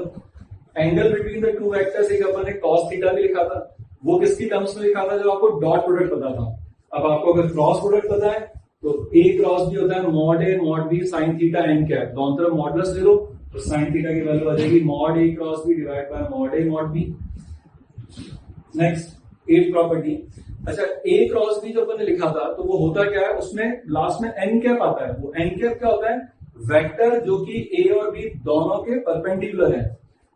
angle between the two vectors, एक अपन ने cos थीटा भी लिखा था, वो किसकी टर्म्स में लिखा था, जब आपको डॉट प्रोडक्ट पता था। अब आपको अगर क्रॉस प्रोडक्ट पता है तो A क्रॉस B होता है mod A mod B sine theta n cap, दोनों तरफ मॉडुलस ले लो तो साइन थीटा की वैल्यू आ जाएगी mod A cross B divide by mod A mod B। Next 8th property, अच्छा A क्रॉस B जो अपन ने लिखा था तो वो होता क्या है, उसमें लास्ट में एन कैप आता है। वो एन कैप क्या होता है, वेक्टर जो कि A और B दोनों के परपेंडिकुलर है।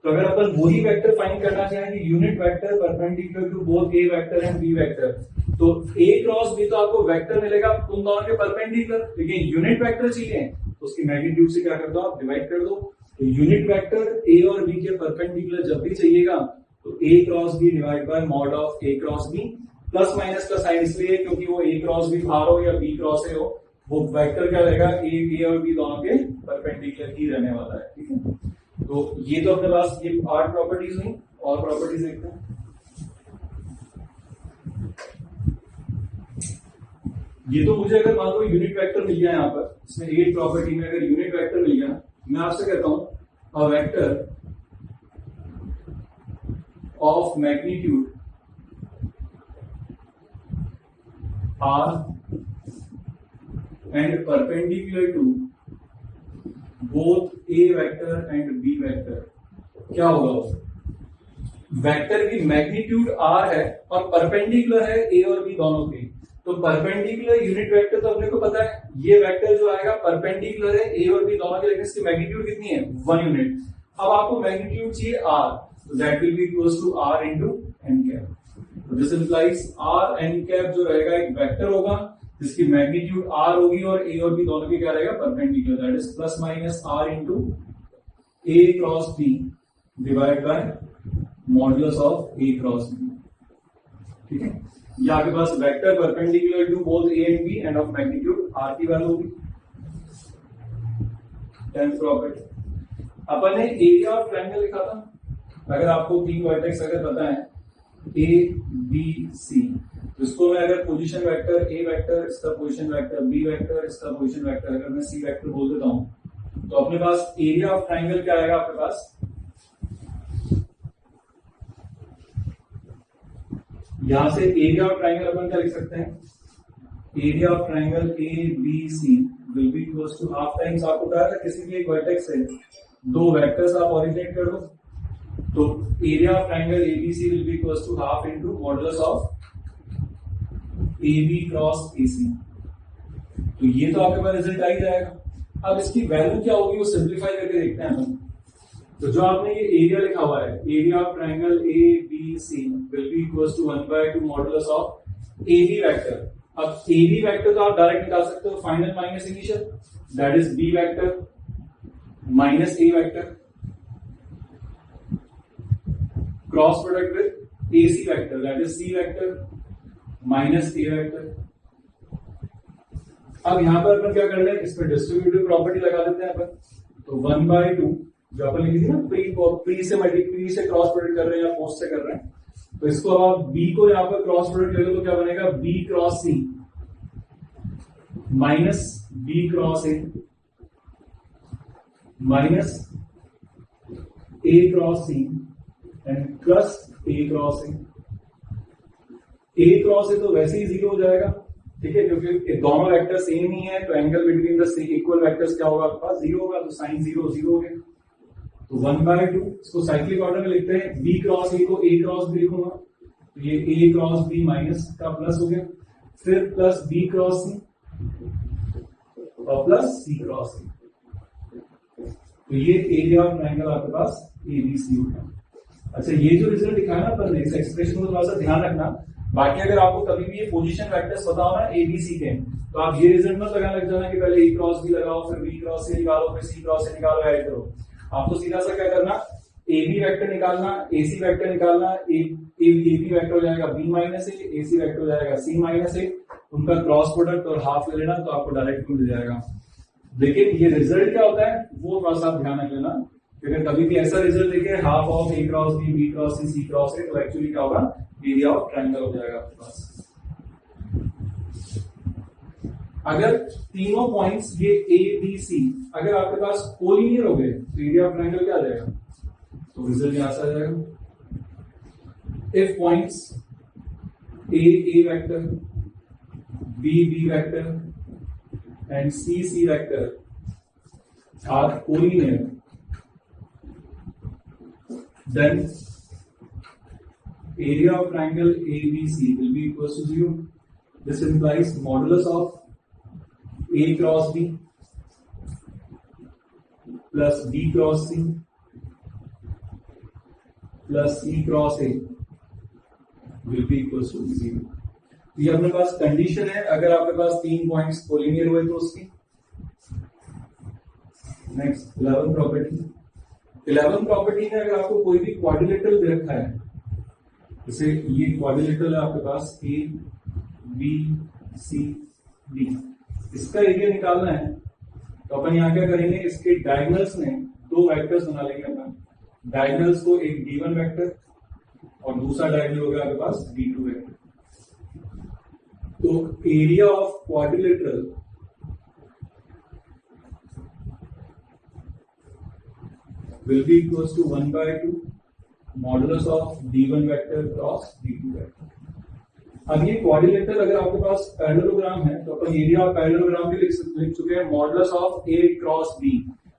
तो अगर अपन वही वेक्टर फाइंड करना चाहें कि unit vector perpendicular to both A vector and B vector, तो A क्रॉस B तो आपको वेक्टर मिलेगा उन दोनों के परपेंडिकुलर, लेकिन यूनिट वेक्टर चाहिए तो उसकी मैग्नीट्यूड से क्या कर दो, आप डिवाइड कर दो। तो यूनिट वेक्टर A और B के परपेंडिकुलर जब भी चाहिएगा तो A cross B divide by mod of A cross B, plus minus का साइन इसलिए क्योंकि वो A क्रॉस B आर हो या B क्रॉस A हो, वो वेक्टर क्या रहेगा, A और B दोनों के परपेंडिकुलर ही रहने वाला है। ठीक है, तो ये तो अपने पास ये 8 प्रॉपर्टीज हुई, और प्रॉपर्टीज देखते हैं। ये तो मुझे अगर मान लो यूनिट वेक्टर मिल गया यहाँ पर, इसमें 8 प्रॉपर्टी में अगर यूनिट वेक्टर मिल गया, मैं आपसे कहता हूं a vector of magnitude R and perpendicular to both A vector and B vector, क्या होगा वो, वेक्टर की मैग्नीट्यूड R है और परपेंडिकुलर है A और B दोनों के। तो परपेंडिकुलर यूनिट वेक्टर तो अपने को पता है, ये वेक्टर जो आएगा परपेंडिकुलर है A और B दोनों के, लेकिन इसकी मैग्नीट्यूड कितनी है, 1 यूनिट। अब आपको मैग्नीट्यूड चाहिए R, तो that will be equals to R into n cap. तो this implies R n cap जो रहेगा एक वेक्टर होगा जिसकी मैग्नीट्यूड R होगी और A और B दोनों के क्या रहेगा, perpendicular, that is plus minus R into A cross B divide by modulus of A cross B। ठीक है, ये आपके पास vector perpendicular to both A and B and of magnitude R की वैल्यू होगी। 10th प्रॉपर्टी, अपन ने एरिया ऑफ ट्रायंगल लिखा था। अगर आपको 3 वर्टेक्स अगर पता है A B C, तो इसको मैं अगर पोजीशन वेक्टर A वेक्टर, इसका पोजीशन वेक्टर B वेक्टर, इसका पोजीशन वेक्टर अगर मैं C वेक्टर बोल देता हूं तो अपने पास एरिया ऑफ ट्रायंगल क्या आएगा आपके पास, यहां से एरिया ऑफ ट्रायंगल अपन क्या लिख सकते हैं, area of triangle A B C will be equals to half times, आपको पता है किसी भी एक वर्टेक्स से 2 वेक्टर्स आप ओरिजिनेट कर दो, तो area of triangle ABC will be equals to half into modulus of AB cross AC। तो ये तो आपके पास रिजल्ट आ ही जाएगा। अब इसकी वैल्यू क्या होगी वो सिंप्लीफाई करके देखते हैं हम। तो जो आपने ये एरिया लिखा हुआ है, area of triangle ABC will be equals to 1/2 modulus of AB vector. अब AB वेक्टर तो आप डायरेक्ट निकाल सकते हो, final minus initial, that is B vector minus A vector cross product with AC vector, that is C vector minus A vector. अब यहां पर अपन क्या कर रहे हैं, इसमें डिस्ट्रीब्यूटिव प्रॉपर्टी लगा देते हैं अपन। तो 1/2 जो अपन लिखी थी ना, प्री से क्रॉस प्रोडक्ट कर रहे हैं या पोस्ट से कर रहे हैं, तो इसको अब आप B को यहां पर क्रॉस प्रोडक्ट ले लो तो क्या बनेगा, B cross C minus B cross A minus A cross C and plus A cross A। A cross A तो वैसे ही 0 हो जाएगा, ठीक है, क्योंकि दोनों वेक्टर सेम ही है, तो angle between the equal vectors क्या होगा आपके पास, 0 होगा, तो साइन 0 0 हो गया। तो 1/2 इसको साइक्लिक ऑर्डर में लिखते हैं, B क्रॉस A को A क्रॉस B लिखूंगा, तो ये A क्रॉस B माइनस का प्लस हो गया, फिर प्लस B क्रॉस C और प्लस सी क्रॉस ए। तो ये एरिया ऑफ ट्रायंगल आपके पास एबीसी होगा। अच्छा, ये जो रिजल्ट दिखाया ना अपन ने, इस एक्सप्रेशन को थोड़ा सा ध्यान रखना। बाकी अगर आपको कभी भी ये पोजीशन वेक्टर्स पता हो ना एबीसी के, तो आप ये रिजल्ट मत लगाने लग जाना कि पहले ए क्रॉस बी लगाओ, फिर बी क्रॉस से निकालो, फिर सी क्रॉस से निकालो, ऐड करो। आपको सीधा सा क्या करना, ए बी वेक्टर निकालना, ए सी वेक्टर निकालना, ए बी वेक्टर हो जाएगा बी माइनस ए, सी वेक्टर हो जाएगा सी माइनस ए, उनका क्रॉस प्रोडक्ट और हाफ ले लेना, तो आपको डायरेक्ट मिल जाएगा। लेकिन ये रिजल्ट क्या होता है वो थोड़ा सा ध्यान रख लेना, अगर कभी भी ऐसा रिजल्ट देखे half of A cross B, B cross C cross A, तो एक्चुअली क्या होगा, एरिया ऑफ ट्रायंगल हो जाएगा आपके पास। अगर तीनों पॉइंट्स ये ए बी सी अगर आपके पास कोलिनियर हो गए तो एरिया ऑफ ट्रायंगल क्या आ जाएगा, तो रिजल्ट यहां से आ जाएगा। If points A vector, B vector and C vector are collinear, then area of triangle ABC will be equals to 0. This implies modulus of A cross B plus B cross C plus C cross A will be equals to 0. ये अपने पास condition है, अगर आपके पास तीन points collinear हुए तो उसकी। Next 11th property. 11th property में अगर आपको कोई भी क्वाड्रिलेटरल दे रखा है, जैसे ये क्वाड्रिलेटरल है आपके पास ए बी सी डी, इसका एरिया निकालना है तो अपन यहां क्या करेंगे, इसके डायगोनल्स में दो वेक्टर्स बना लेंगे अपन। डायगोनल्स को एक D1 वेक्टर और दूसरा डायगोनल होगा आपके पास D2 वेक्टर। तो area of quadrilateral will be equals to 1/2 modulus of D1 vector cross D2 vector। अब ये क्वाड्रिलेटरल अगर आपके पास पैरेललोग्राम है तो अपन एरिया ऑफ पैरेललोग्राम भी लिख चुके हैं, modulus of A cross B।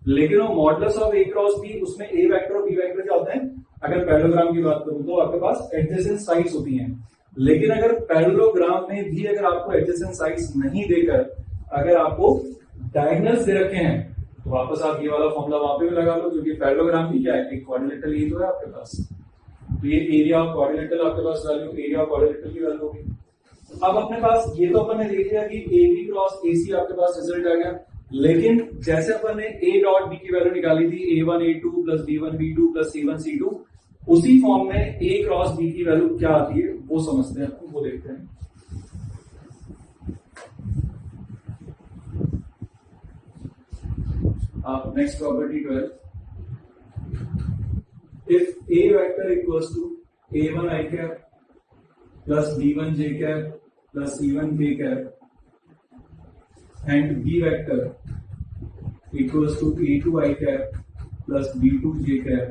लेकिन वो modulus of A cross B, उसमें A वेक्टर और B वेक्टर क्या होते हैं, अगर पैरेललोग्राम की बात करूं तो आपके पास एडजेसेंट साइड्स होती हैं। लेकिन अगर पैरेललोग्राम में भी अगर आपको एडजेसेंट साइड्स नहीं देकर अगर आपको डायगोनल्स दे रखे हैं तो वापस आप ये वाला फॉर्मूला वहां पे भी लगा लो, क्योंकि पैरेललोग्राम भी क्या है, एक क्वाड्रिलेटरल ही तो है आपके पास। तो ये एरिया ऑफ क्वाड्रिलेटरल आपके पास वैल्यू, एरिया ऑफ क्वाड्रिलेटरल की वैल्यू होगी। अब अपने पास ये तो अपन ने देख लिया कि ए बी क्रॉस ए सी आपके पास रिजल्ट आ गया, लेकिन जैसे अपन ने ए डॉट बी की वैल्यू निकाली थी A1 A2 plus B1 B2 plus C1 C2, उसी फॉर्म में ए क्रॉस बी की वैल्यू क्या आती है वो समझते हैं, वो देखते हैं। Next property 12, if A vector equals to A1 I cap plus B1 J cap plus C1 K cap and B vector equals to A2 I cap plus B2 J cap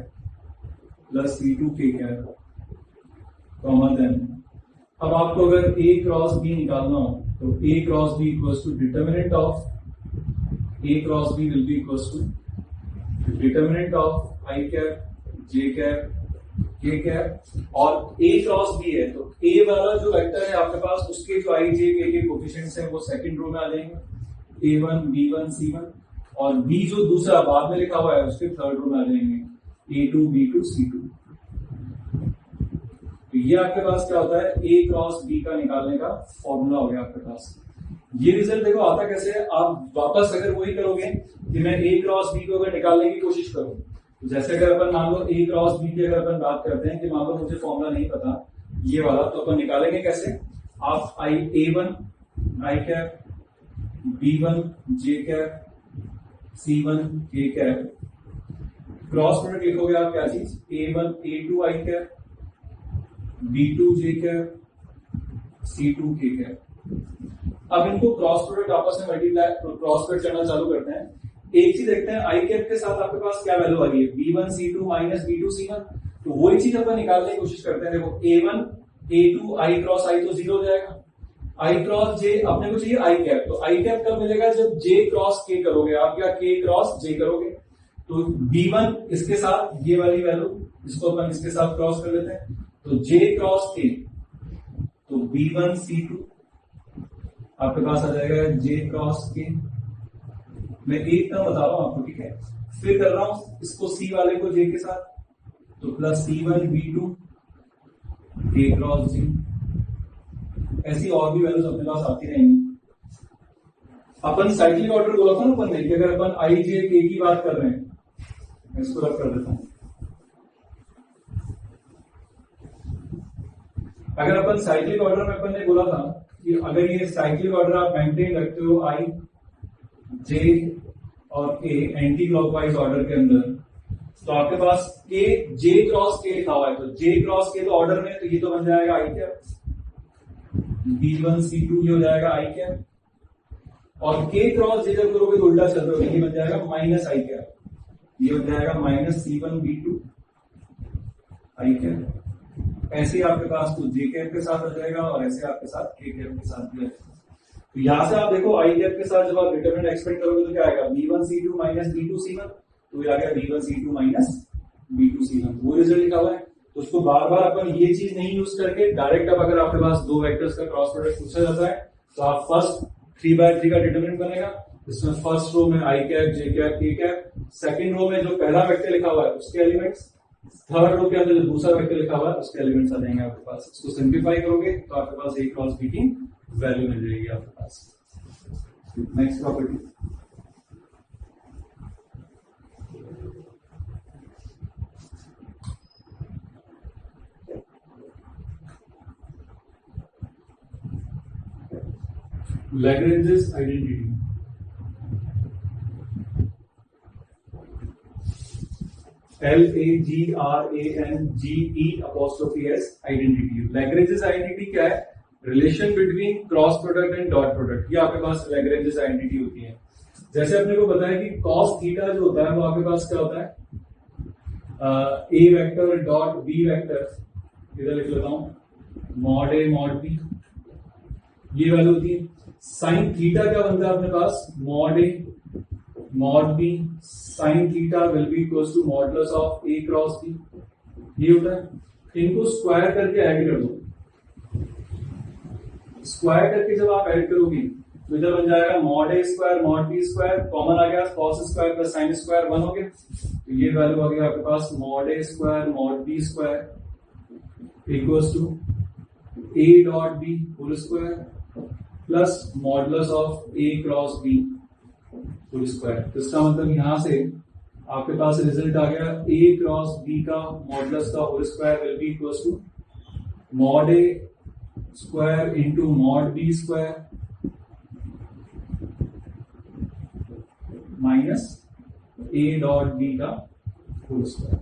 plus C2 K cap, comma then अब आपको अगर A cross B निकालना हो तो A cross B equals to determinant of A cross B will be equals to determinant of I cap, J cap, K cap, और A cross B है तो A वाला जो वेक्टर है आपके पास उसके जो I, J, K के कोफिशिएंट्स हैं वो सेकंड रो में आ जाएंगे, A1, B1, C1, और B जो दूसरा बाद में लिखा हुआ है उसके थर्ड रो में आ जाएंगे, A2, B2, C2। तो ये आपके पास क्या होता है, A क्रॉस B का निकालने का फॉर्मूला हो गया आपके पास। ये रिजल्ट देखो आता कैसे है, आप वापस अगर वही करोगे कि मैं A क्रॉस B को अगर निकालने की कोशिश करूं, तो जैसे अगर अपन मान लो A क्रॉस B की अगर अपन बात करते हैं कि मान लो मुझे फॉर्मूला नहीं पता ये वाला, तो अपन निकालेंगे कैसे, आप A1 I cap, B1 J cap, C1 K cap, cross product लिखोगे आप क्या चीज, A1 A2 I cap, B2 J cap, C2 K cap. अब इनको क्रॉस प्रोडक्ट आपस में मल्टीप्लाई क्रॉस प्रोडक्ट करना चालू करते हैं। एक चीज देखते हैं आई कैप के साथ आपके पास क्या वैल्यू आ रही है, B1 C2 minus B2 C1, तो वही चीज अपन निकालने की कोशिश करते हैं। देखो A1 A2 I cross I तो 0 हो जाएगा, I क्रॉस J अपने को चाहिए आई कैप, तो आई कैप कब मिलेगा, जब J क्रॉस K करोगे आप या K क्रॉस J करोगे। तो B1 इसके साथ ये वाली वैल्यू इसको अपन इसके साथ क्रॉस कर लेते हैं, तो J क्रॉस K, तो B1 C2 आपके पास आ जाएगा J क्रॉस K मैं एक टर्म बता रहा हूं आपको, ठीक है। फिर कर रहा हूं इसको सी वाले को जे के साथ, तो plus C1 B2 K cross जी। ऐसी और भी वैल्यूज अपने पास आती रहेंगी। अपन साइक्लिक ऑर्डर बोला था ना अपन ने कि अगर अपन आई जे के की बात कर रहे हैं, मैं इसको रब कर देता हूं। अगर अपन साइक्लिक ऑर्डर में अपन ने बोला था कि अगर ये साइक्लिक ऑर्डर आप मेंटेन रखते हो आई जे और के एंटी क्लॉकवाइज ऑर्डर के अंदर, तो आपके पास के जे क्रॉस के लिखा हुआ है, तो जे क्रॉस के तो ऑर्डर में, तो ये तो बन जाएगा आई कैप, B1 C2 ये हो जाएगा आई कैप, और के क्रॉस जे जब करोगे तो उल्टा चल रहा है, ये बन जाएगा माइनस आई कैप, ये बन जाएगा माइनस C1 B2 आई कैप। ऐसे ही आपके पास तो जे कैप के साथ आ जाएगा और ऐसे आपके साथ के कैप के साथ भी आएगा। तो यहां से आप देखो आई कैप के साथ जब आप डिटरमिनेंट एक्सपेक्ट करोगे तो क्या आएगा, B1C2 माइनस B2C1, तो ये आ गया B1C2 माइनस B2C1, वो रिजल्ट लिखा हुआ है। तो उसको बार बार अपन ये चीज नहीं यूज करके डायरेक्ट, अब अगर आपके पास दो वेक्टर्स का क्रॉस प्रोडक्ट पूछा जाता है तो आप फर्स्ट 3/3 का डिटरमिनेंट बनेगा, इसमें फर्स्ट रो में आई cap j cap k cap, second row में जो पहला वेक्टर लिखा हुआ है उसके एलिमेंट्स, थर्ड रो के अंदर जो दूसरा वेक्टर लिखा हुआ है उसके एलिमेंट्स आ जाएंगे आपके पास। इसको सिंप्लीफाई करोगे तो आपके पास ए क्रॉस बी की वैल्यू मिल जाएगी आपके पास। Next property, Lagrange's identity। LAGRANGES identity. Lagrange's identity क्या है, relation between cross product and dot product, ये आपके पास Lagrange's आइडेंटिटी होती है। जैसे अपने को बताया कि cos थीटा जो होता है वो आपके पास क्या होता है, A vector dot B vector, इधर लिख लेता हूं मॉड ए मॉड बी, ये वैल्यू होती है। साइन थीटा क्या बनता है अपने पास, mod A mod B sine theta will be equals to modulus of A cross B, ये होता है। इनको स्क्वायर करके ऐड कर दो, स्क्वायर करके जब आप ऐड करोगे तो इधर बन जाएगा mod A square mod B square, common आ गया cos square plus sine square 1 हो गया, तो ये वैल्यू आ गया आपके पास mod A square mod B square equals to A dot B whole square plus modulus of A cross B whole square. तो इसका मतलब यहां से आपके पास रिजल्ट आ गया ए क्रॉस बी का मॉडुलस का whole square will be equals to mod A square into mod B square minus A dot B का होल स्क्वायर।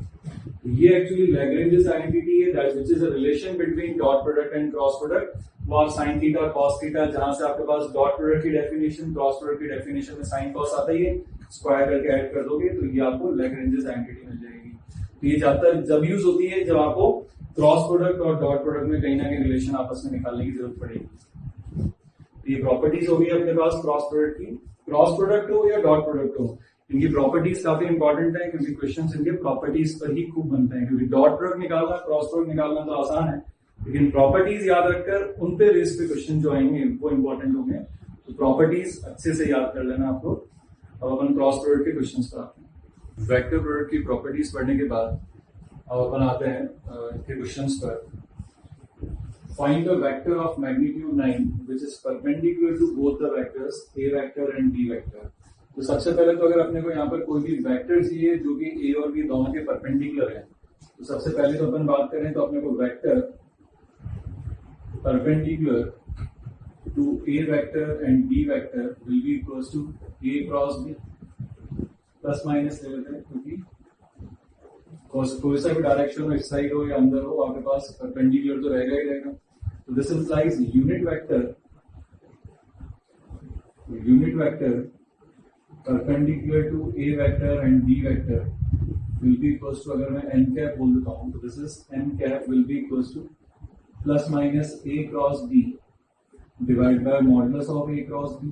ये एक्चुअली Lagrange's आइडेंटिटी है, that which is a relation between dot product and cross product. और sine theta cos theta, जहां से आपके पास dot product की definition cross product की डेफिनेशन में साइन कॉस आता ही है, स्क्वायर करके ऐड कर दोगे तो ये आपको Lagrange's आइडेंटिटी मिल जाएगी। तो ये ज्यादातर जब यूज होती है जब आपको क्रॉस प्रोडक्ट और डॉट प्रोडक्ट में कहीं ना कहीं रिलेशन आपस में निकालने की जरूरत पड़ेगी। तो ये प्रॉपर्टीज होगी अपने पास क्रॉस प्रोडक्ट की, क्रॉस प्रोडक्ट हो या डॉट प्रोडक्ट हो, इनकी प्रॉपर्टीज काफी इंपॉर्टेंट है क्योंकि क्वेश्चंस इनके प्रॉपर्टीज पर ही खूब बनते हैं। क्योंकि डॉट प्रोडक्ट निकालना क्रॉस प्रोडक्ट निकालना तो आसान है, लेकिन प्रॉपर्टीज याद रखकर उन पे बेस पे क्वेश्चन जो आएंगे वो इंपॉर्टेंट होंगे। तो प्रॉपर्टीज अच्छे से याद कर लेना आप लोग। अब अपन क्रॉस प्रोडक्ट के क्वेश्चन पर आते हैं। वेक्टर प्रोडक्ट की प्रॉपर्टीज पढ़ने के बाद अब अपन आते हैं इसके क्वेश्चन पर। Find the vector of magnitude 9 which is perpendicular to both the vectors A vector and B vector. तो सबसे पहले तो अगर अपने को यहाँ पर कोई भी वेक्टर चाहिए जो कि ए और बी दोनों के परपेंडिकुलर है, तो सबसे पहले तो अपन बात करें तो अपने को vector perpendicular to A vector and B vector will be equals to A cross B, plus minus ले लेते हैं क्योंकि कोई सा भी डायरेक्शन हो, इस साइड हो या अंदर हो, आपके पास परपेंडिकुलर तो रहेगा ही रहेगा। तो this implies unit vector perpendicular to a vector and b vector will be equals to, अगर मैं n cap बोल देता हूं तो this is n cap will be equals to plus minus a cross b divided by modulus of a cross b।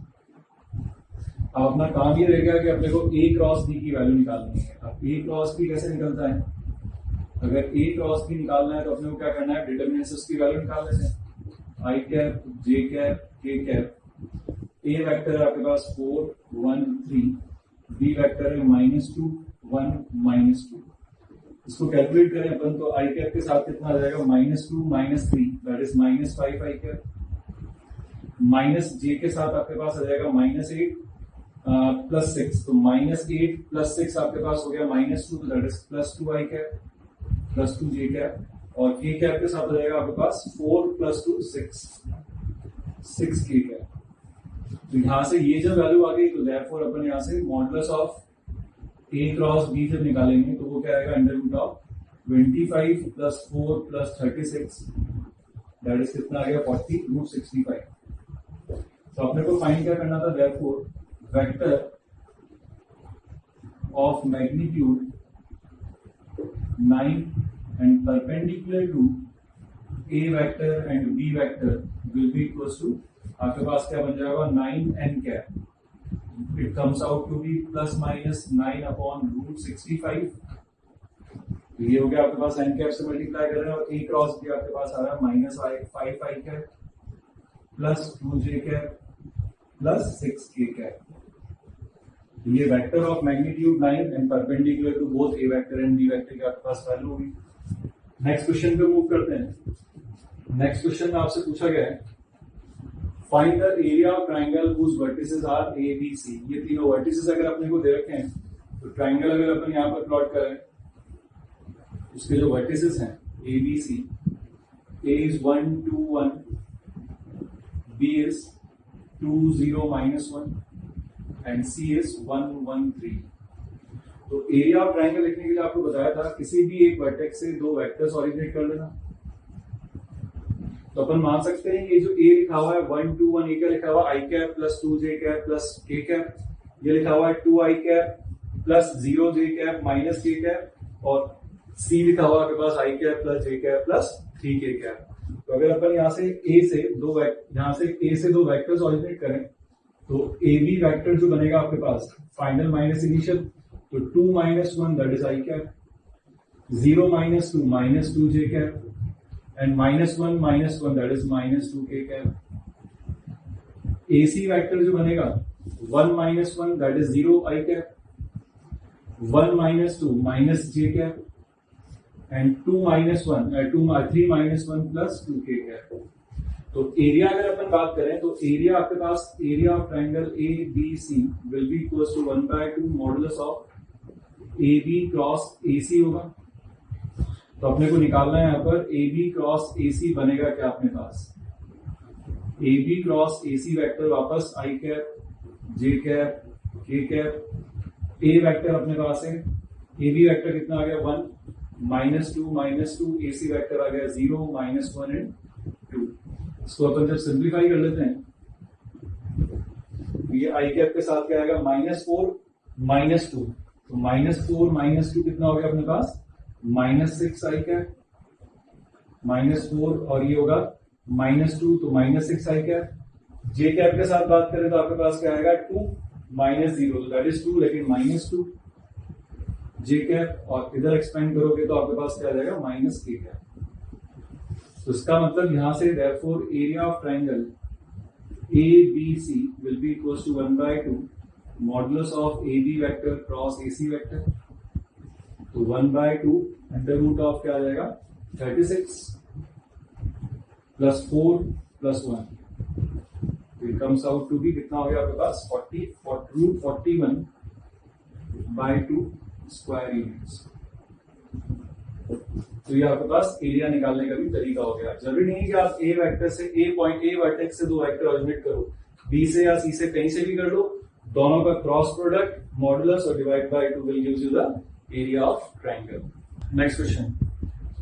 अब अपना काम ये रहेगा कि अपने को a cross b की वैल्यू निकालनी है। अब a cross b कैसे निकलता है, अगर a cross b निकालना है तो अपने को क्या करना है, डिटरमिनेंट्स उसकी वैल्यू निकाल लेते हैं। i cap j cap k cap, A vector आपके पास 4 1 3 बी वेक्टर है -2 1 -2। इसको कैलकुलेट करें अपन तो आई कैप के साथ कितना आ जाएगा -2 -3 that is -5 i cap, minus j के साथ आपके पास आ जाएगा -8 +6 तो -8 +6 आपके पास हो गया -2 तो that is +2 i cap +2 J cap और के कैप के साथ आ जाएगा आपके पास 4 + 2 6 के कैप। तो यहां से ये जब वैल्यू आ गई तो देयरफॉर अपन यहां से modulus of A cross B जब निकालेंगे तो वो क्या आएगा √25 + 4 + 36 दैट इज कितना आ गया 40 √65। तो अपने को फाइंड क्या करना था, therefore vector of magnitude 9 and perpendicular to A vector and B vector will be equals to आपके पास क्या बन जाएगा 9n cap, it comes out to be ±9/√65। तो ये हो गया आपके पास n कैप से मल्टीप्लाई कर रहे हैं और a क्रॉस भी आपके पास आ रहा है -5 i cap +2 j cap +6 k cap. ये vector of magnitude 9 and perpendicular to both A vector and B vector के आपके पास वैल्यू होगी। नेक्स्ट क्वेश्चन पे मूव करते हैं। नेक्स्ट क्वेश्चन में आपसे पूछा गया है find the area of triangle whose vertices are A B C. ये तीनों वर्टिसेस अगर अपने को दे रखे हैं तो ट्राइंगल अगर अपन यहां पर प्लॉट करें उसके जो वर्टिसेस हैं A B C, A is 1 2 1, B is 2 0 -1 and C is 1 1 3। तो एरिया ऑफ ट्राइंगल लिखने के लिए आपको बताया था किसी भी एक वर्टेक्स से दो वेक्टर्स ऑरिजिनेट कर लेना। तो अपन मान सकते हैं ये जो ए लिखा हुआ है 1 2 1, ए क्या लिखा हुआ i cap +2 j cap +k cap, ये लिखा हुआ है 2 i cap +0 j cap -k cap और सी लिखा हुआ आपके पास i cap +j cap +3k cap. तो अगर अपन यहाँ से ए से दो वेक्टर्स ऑरिजिनेट करें तो ए बी वेक्टर जो बनेगा आपके पास फाइनल माइनस इनिशियल, तो 2 -1 that is i cap, 0 -2 -2 j cap and -1 -1 that is -2k cap. AC vector जो बनेगा 1 -1 that is 0 I cap, 1 -2 -j cap and 3 -1 plus 2k cap. तो एरिया अगर अपन बात करें तो एरिया आपके पास area of triangle A B C will be equals to 1/2 modulus of A B cross A C होगा। तो अपने को निकालना है यहाँ पर ए बी क्रॉस ए सी बनेगा क्या अपने पास A B cross A C vector वापस i cap j cap k cap. A vector अपने पास है ए बी वैक्टर कितना आ गया 1 -2 ए सी वैक्टर आ गया 0 -1 एंड 2। इसको अपन जब सिंप्लीफाई कर लेते हैं ये आई कैप के साथ क्या आएगा -4 -2, तो -4 -2 कितना हो गया अपने पास -6 आई कैप -4 और ये होगा -2 तो -6 आई कैप। जे कैप के साथ बात करें तो आपके पास क्या आएगा 2 -0 तो दैट इज 2 लेकिन -2 जे कैप और इधर एक्सपेंड करोगे तो आपके पास क्या आ जाएगा -k कैप। तो इसका मतलब यहां से therefore area of triangle A B C will be equals to 1/2 modulus of A B vector cross A C vector. तो 1/2 अंडर रूट ऑफ क्या आ जाएगा 36 + 4 + 1 it comes out to be कितना हो गया आपके पास 41/2 स्क्वायर यूनिट्स। तो ये आपके पास एरिया निकालने का भी तरीका हो गया। जरूरी नहीं कि आप ए वेक्टर से ए वर्टेक्स से दो वेक्टर ऑरिजिनेट करो, बी से या सी से कहीं से भी कर लो, दोनों का क्रॉस प्रोडक्ट मॉडुलस और divide by 2 will gives you the area of triangle. Next question.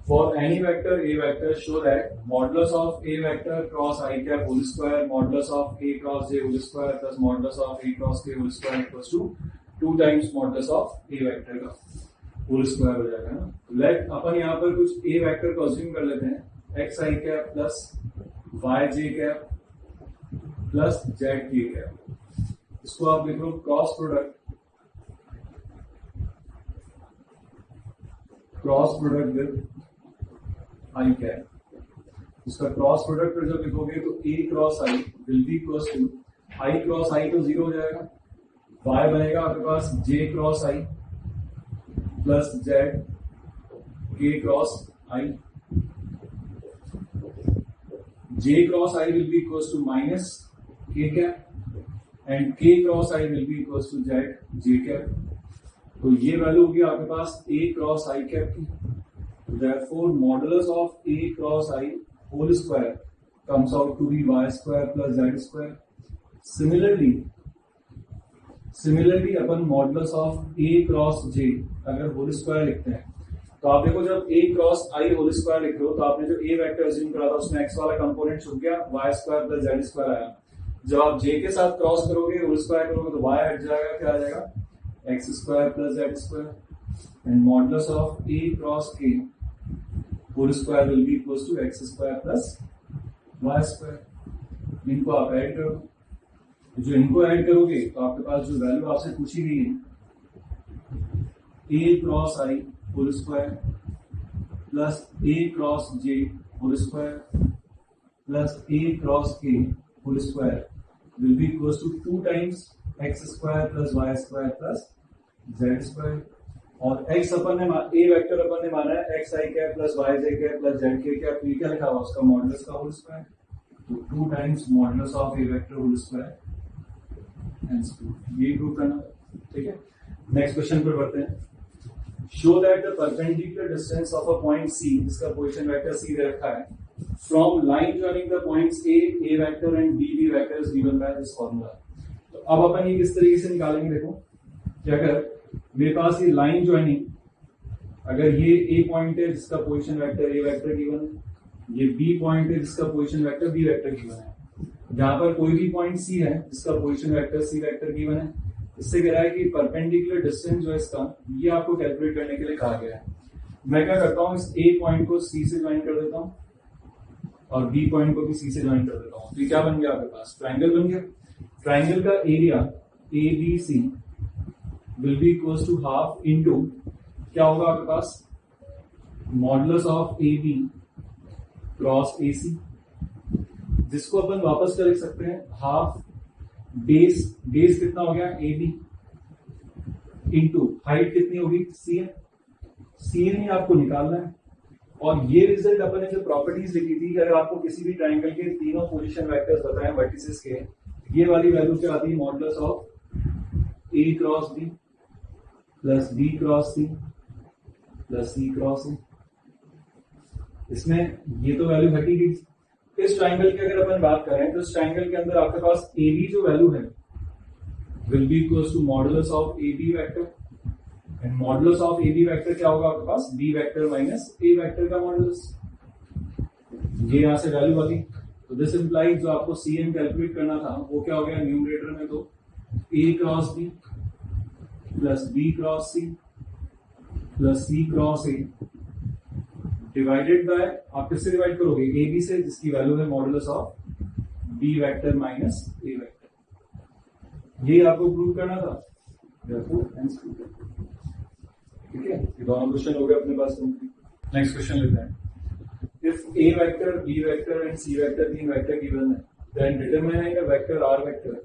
For any vector A vector, show that modulus of A vector cross I cap whole square modulus of A cross J whole square plus modulus of A cross K whole square equals to 2 times modulus of A vector का whole square हो जाएगा ना। Let अपन यहाँ पर कुछ A vector को assume कर लेते हैं x I cap plus y j cap plus z k cap। इसको आप लिख लो cross product with i cap. इसका क्रॉस प्रोडक्ट पर जब लिखोगे तो A cross i will be equals to i cross i तो 0 हो जाएगा y बनेगा आपके पास j cross i plus z k cross i. j cross i will be equals to minus k cap and k cross i will be equals to z j cap. तो ये value होगी आपके पास a cross i cap की. Therefore, modulus of a cross I whole square comes out to be y square plus z square. Similarly, अपन modulus of a cross j अगर whole square लिखते हैं तो आप देखो जब a cross i whole square लिख रहे हो तो आपने जो a वेक्टर अज्यूम करा था उसमें x वाला कंपोनेंट छूट गया, y square plus z square आया. जब आप j के साथ क्रॉस करोगे होल स्क्वायर करोगे तो y हट जाएगा, क्या आ जाएगा x square plus z square. And modulus of a cross k whole square will be equals to x square plus y square. इनको आप ऐड करो, जो इनको ऐड करोगे तो आपके पास जो वैल्यू आपसे पूछी गई है a cross i whole square plus a cross j whole square plus a cross k whole square will be equals to 2 times x square plus y square plus z square. और x अपन ने a vector अपन ने माना है x i cap plus y j cap plus z k cap. ये क्या लिखा हुआ उसका मॉडुलस का होल स्क्वायर, तो 2 times modulus of a vector whole square. ये प्रूव करना, ठीक है. नेक्स्ट क्वेश्चन पर बढ़ते हैं. Show that the perpendicular distance of a point c, इसका पोजीशन वेक्टर c दे रखा है, from line joining the points a vector and b vector is given by this formula. तो अब अपन ये किस तरीके से निकालेंगे, देखो कि अगर मेरे पास ये लाइन ज्वाइनिंग, अगर ये a पॉइंट है जिसका position vector a vector given है, ये b पॉइंट है जिसका position vector b vector given है, जहां पर कोई भी पॉइंट c है जिसका position vector c vector given है, इससे कह रहा है कि परपेंडिकुलर डिस्टेंस जो है इसका ये आपको कैलकुलेट करने के लिए कहा गया है. मैं क्या करता हूं, इस a पॉइंट को c से ज्वाइन कर देता हूं और b पॉइंट को भी c से ज्वाइन कर देता हूं. तो ये क्या बन गया आपके पास, ट्राइंगल बन गया. ट्राइंगल का area ABC will be equals to half into क्या होगा आपके पास, modulus of AB cross AC, जिसको अपन वापस कर लिख सकते हैं हाफ बेस कितना हो गया AB इंटू हाइट कितनी होगी CN ही आपको निकालना है. और ये रिजल्ट अपन ने जो प्रॉपर्टीज लिखी थी कि अगर आपको किसी भी ट्राइंगल के तीनों पोजीशन वेक्टर्स बताएं वर्टिसेस के, ये वाली वैल्यू क्या आती है, modulus of A cross B plus B cross C plus C cross A. इसमें ये तो वैल्यू घटी गई. इस ट्राइंगल की अगर अपन बात करें तो इस ट्राइंगल के अंदर आपके पास AB जो वैल्यू है will be equals to modulus of AB vector, and modulus of AB vector क्या होगा आपके पास, B vector minus A vector का मॉडुलस. ये यहां से वैल्यू आ गई. तो दिस इंप्लाइज जो आपको CN कैलकुलेट करना था वो क्या हो गया, न्यूमरेटर में तो A cross B plus B cross C plus C cross A divided by, आप किससे डिवाइड करोगे, AB से, जिसकी वैल्यू है modulus of B vector minus A vector. ये आपको प्रूव करना था. ठीक है, ये दोनों क्वेश्चन हो गए अपने पास. नेक्स्ट क्वेश्चन लेते हैं. If A vector B vector and C vector तीन वेक्टर गिवन है, then determine the vector R vector,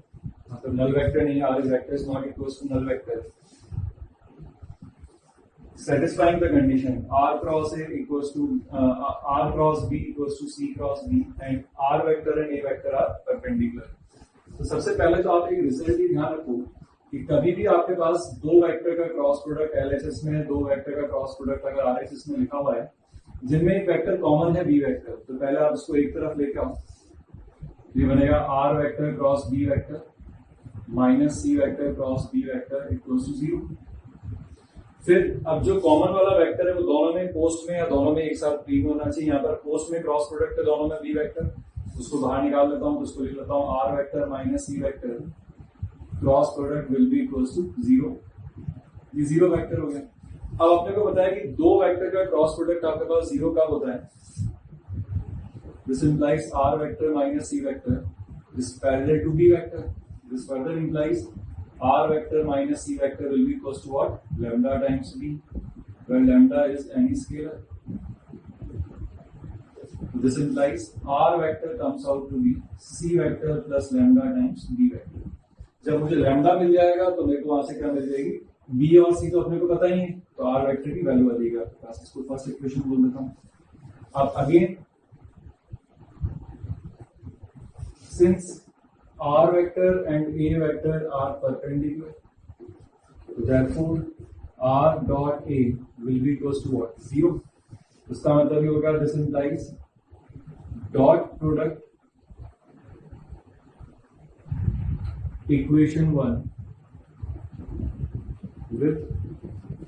मतलब नल वेक्टर नहीं है, R is vector is not equals to null vector, satisfying the condition R cross A equals to R cross B equals to C cross B and R vector and A vector are perpendicular. तो सबसे पहले तो आप एक result ही ध्यान रखो कि कभी भी आपके पास दो वेक्टर का क्रॉस प्रोडक्ट LHS में, दो वेक्टर का क्रॉस प्रोडक्ट अगर RHS में लिखा हुआ है जिनमें एक वेक्टर कॉमन है B वेक्टर, तो पहले आप इसको एक तरफ लेकर आओ. ये बनेगा R vector cross B vector minus C vector cross B vector equals to 0. फिर अब जो कॉमन वाला वेक्टर है वो दोनों में पोस्ट में या दोनों में एक साथ प्री होना चाहिए. यहाँ पर पोस्ट में क्रॉस प्रोडक्ट है दोनों में B वेक्टर, उसको बाहर निकाल लेता हूँ, तो उसको लिख लेता हूँ R vector minus C vector cross product will be equals to 0. ये 0 वेक्टर हो गया. अब आपने को बताया कि दो वेक्टर का क्रॉस प्रोडक्ट आपके पास 0 कब होता है, this implies R vector minus C vector is parallel to B vector. This further implies R vector minus C vector will be equals to what? Lambda times B, where lambda is any scalar. This implies R vector comes out to be C vector plus lambda times B vector. जब मुझे lambda मिल जाएगा तो मेरे को वहां से क्या मिल जाएगी, बी और सी तो अपने को पता ही है, तो आर वेक्टर की वैल्यू आ जाएगी आपके पास। इसको फर्स्ट इक्वेशन बोल देता हूं। अब again since R vector and A vector are perpendicular, therefore r dot a will be equals to what, 0। इसका मतलब ये होगा this implies dot product equation 1 with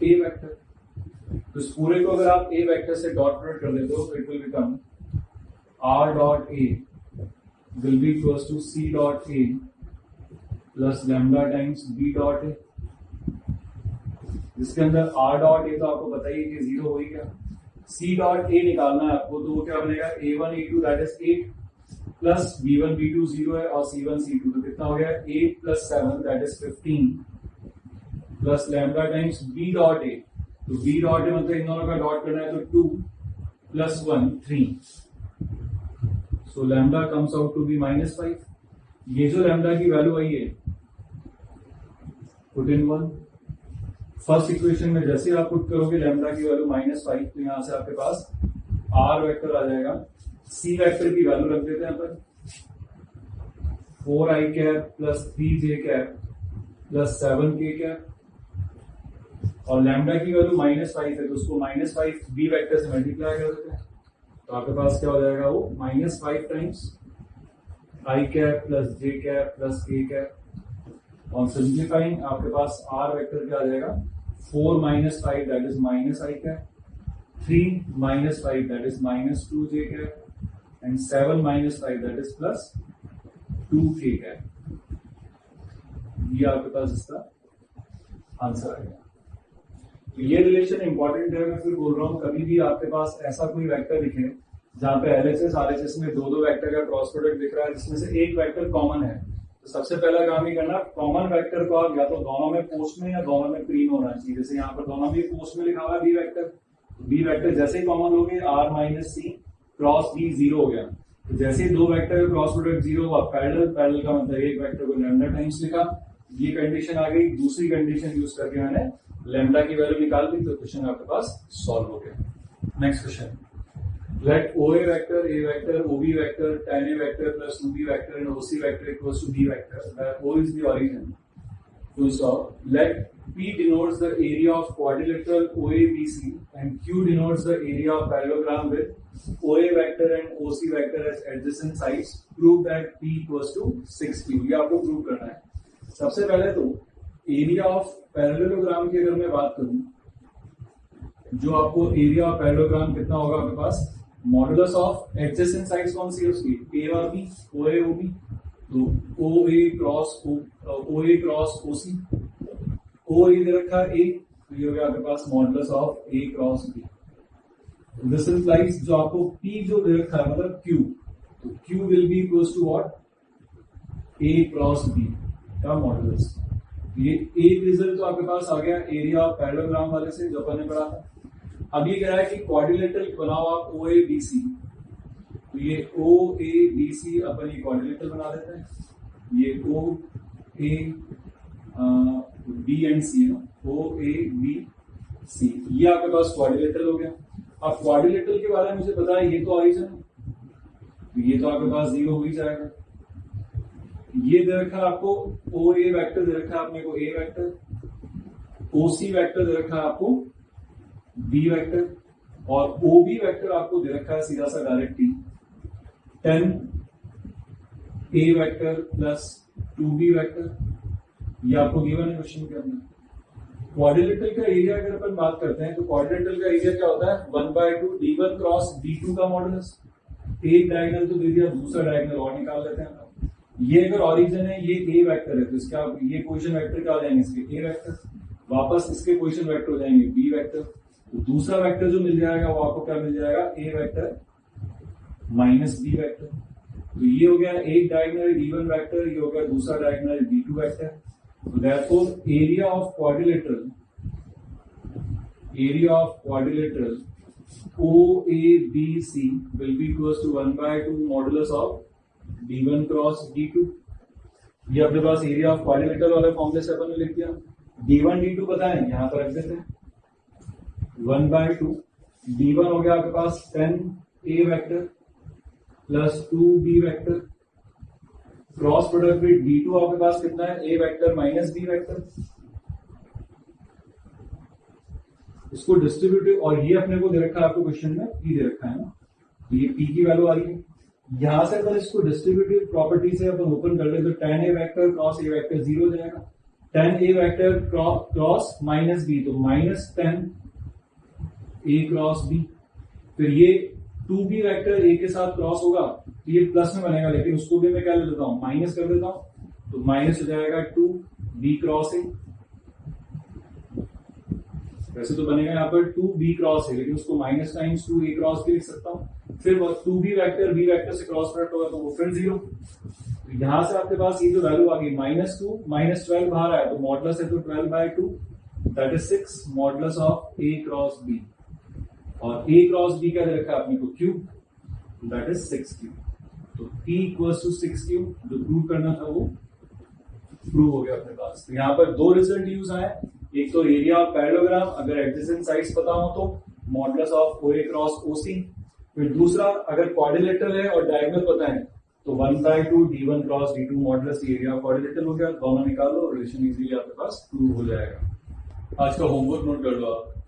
a vector। तो इस पूरे को अगर आप a वेक्टर से डॉट प्रोडक्ट कर देते हो तो it will become r dot a will be equals to c dot a plus lambda times b dot a, जिसके अंदर r डॉट ए तो आपको बताइए कि 0 हो ही गया। c डॉट ए निकालना है आपको, तो वो क्या बनेगा, a1 a2 that is 8 plus b1 b2 0 है और c1 c2, तो कितना हो गया 8 plus 7 that is 15 plus lambda times b dot A, तो b डॉट ए मतलब इन दोनों का डॉट करना है तो 2 plus 1 3, so lambda comes out to be -5। ये जो लैम्डा की वैल्यू आई है पुट इन 1। फर्स्ट इक्वेशन में जैसे आप पुट करोगे लैम्डा की वैल्यू -5, तो यहां से आपके पास आर वेक्टर आ जाएगा। सी वेक्टर की वैल्यू रख देते हैं अपन 4i cap plus 3j cap plus 7k cap, और लैम्डा की वैल्यू -5 है तो उसको -5 बी वेक्टर से मल्टीप्लाई कर देते हैं, तो आपके पास क्या हो जाएगा वो -5 times i cap plus j cap plus k cap, और सिंप्लीफाइंग आपके पास आर वेक्टर क्या आ जाएगा 4 - 5 that is -i cap, 3 - 5 that is -2j cap, and 7 - 5 that is plus 2k cap. ये आपके पास इसका आंसर आएगा। तो ये रिलेशन इंपॉर्टेंट है। मैं फिर बोल रहा हूँ, कभी भी आपके पास ऐसा कोई वेक्टर दिखे जहां पे LHS RHS में दो वेक्टर का क्रॉस प्रोडक्ट दिख रहा है जिसमें से एक वेक्टर कॉमन है, तो सबसे पहला काम ही करना, कॉमन वेक्टर को आप या तो दोनों में पोस्ट में या दोनों में प्री में होना चाहिए। जैसे यहाँ पर दोनों में पोस्ट में लिखा हुआ है बी वेक्टर, तो बी वेक्टर जैसे ही कॉमन हो गए r - c क्रॉस b 0 हो गया, तो जैसे ही दो वेक्टर का क्रॉस प्रोडक्ट 0 हुआ, पैरेलल का मतलब एक वेक्टर को लैम्डा टाइम्स लिखा, ये कंडीशन आ गई। दूसरी कंडीशन यूज करके मैंने लैम्डा की वैल्यू निकाल दी, तो क्वेश्चन आपके पास सॉल्व हो गया। Next question, let OA vector, A vector, OB vector, tan A vector plus 2B vector and OC vector equals to B vector, where O is the origin. So let P denotes the area of quadrilateral OABC and Q denotes the area of parallelogram with OA vector and OC vector as adjacent sides. Prove that P equals to 6Q. ये आपको prove करना है। सबसे पहले तो area of parallelogram की अगर मैं बात करूं, जो आपको एरिया ऑफ पैरेललोग्राम कितना होगा आपके पास, मॉडुलस ऑफ एडजेसेंट साइड्स कौन सी है उसकी, ए और बी, ओए ओबी, तो ओए क्रॉस ओसी, ओ दे रखा है ए, तो ये हो गया आपके पास modulus of A cross B. This implies जो आपको पी जो दे रखा है मतलब क्यू, तो Q will be equals to what, A cross B का मॉडुलस। ये एक रिजल्ट तो आपके पास आ गया एरिया ऑफ पैरेललोग्राम वाले से जो अपन ने पढ़ा था। अब ये कह रहा है कि क्वाड्रिलेटरल बनाओ आप OABC, तो ये OABC अपन ये क्वाड्रिलेटरल बना देते हैं, ये OAB एंड सी है, OABC, ये आपके पास क्वाड्रिलेटरल हो गया। अब क्वाड्रिलेटरल के बारे में मुझे पता है, ये तो ऑरिजिन है, तो ये तो आपके पास 0 हो ही जाएगा। ये दे रखा है आपको OA वेक्टर दे रखा है अपने को A वेक्टर, OC वेक्टर दे रखा है आपको B वेक्टर, और OB वेक्टर आपको दे रखा है सीधा सा directly 10 A vector plus 2B vector, ये आपको गिवन है क्वेश्चन के अंदर। क्वाड्रिलेटरल का एरिया अगर अपन बात करते हैं तो क्वाड्रिलेटरल का एरिया क्या होता है, 1/2 D1 क्रॉस D2 का मॉडुलस। एक डायगोनल तो दे दिया, दूसरा डायगोनल और निकाल लेते हैं। ये अगर ऑरिजिन है, ये ए वेक्टर है, तो इसका ये पोजीशन वेक्टर क्या हो जाएंगे इसके, ए वेक्टर, वापस इसके पोजीशन वेक्टर हो जाएंगे बी वेक्टर, तो दूसरा वेक्टर जो मिल जाएगा वो आपको क्या मिल जाएगा, A vector minus B vector. तो ये हो गया एक डायगोनल D1 वेक्टर, ये हो गया दूसरा डायगोनल D2 वेक्टर। तो therefore area of quadrilateral OABC will be equals to 1/2 modulus of D1 cross D2। ये अपने पास एरिया ऑफ क्वाड्रिलेटरल वाले फॉर्मूले से अपन ने लिख दिया। d1 d2 पता है, यहां पर रख देते हैं 1/2 d1 हो गया आपके पास 10a vector plus 2b vector, cross product with d2 आपके पास कितना है, a vector minus b vector. इसको डिस्ट्रीब्यूटिव, और ये अपने को दे रखा है आपको क्वेश्चन में p दे रखा है ना, तो ये p की वैल्यू आ रही है। यहां से अपन इसको डिस्ट्रीब्यूटिव प्रॉपर्टी से अपन ओपन कर ले तो 10a vector cross a vector 0 हो जाएगा, 10a vector cross minus b तो माइनस 10a क्रॉस b। फिर ये 2b वेक्टर a के साथ क्रॉस होगा तो ये प्लस में बनेगा, लेकिन उसको भी मैं क्या ले लेता हूं, माइनस कर देता हूं, तो माइनस हो जाएगा 2b क्रॉस a। वैसे तो बनेगा यहाँ पर 2b क्रॉस है, लेकिन उसको माइनस टाइम्स 2a क्रॉस भी लिख सकता हूँ। फिर 2b वेक्टर b वेक्टर से क्रॉस प्रोडक्ट होगा तो वो फिर 0। तो यहां से आपके पास ये जो वैल्यू आ गई -2 -12 बाहर आया तो मॉडुलस है तो 12/2 that is 6 modulus of a cross b, और a क्रॉस b क्या दे रखा है अपने को, क्यूब, दैट इज 6 क्यूब। तो p इक्वल्स टू 6 क्यूब, जो प्रूव करना था वो प्रूव हो गया अपने पास। तो यहाँ पर दो रिजल्ट यूज आए, एक तो एरिया ऑफ पैरेललोग्राम अगर एडजेसेंट साइड्स पता हो तो modulus of OA cross OC, फिर दूसरा अगर क्वाड्रिलेटरल है और डायगोनल पता है तो 1/2 d1 cross d2 modulus area of quadrilateral हो गया। दोनों निकाल लो, रिलेशन इजीली आपके पास प्रूव हो जाएगा। आज का होमवर्क नोट कर लो आप।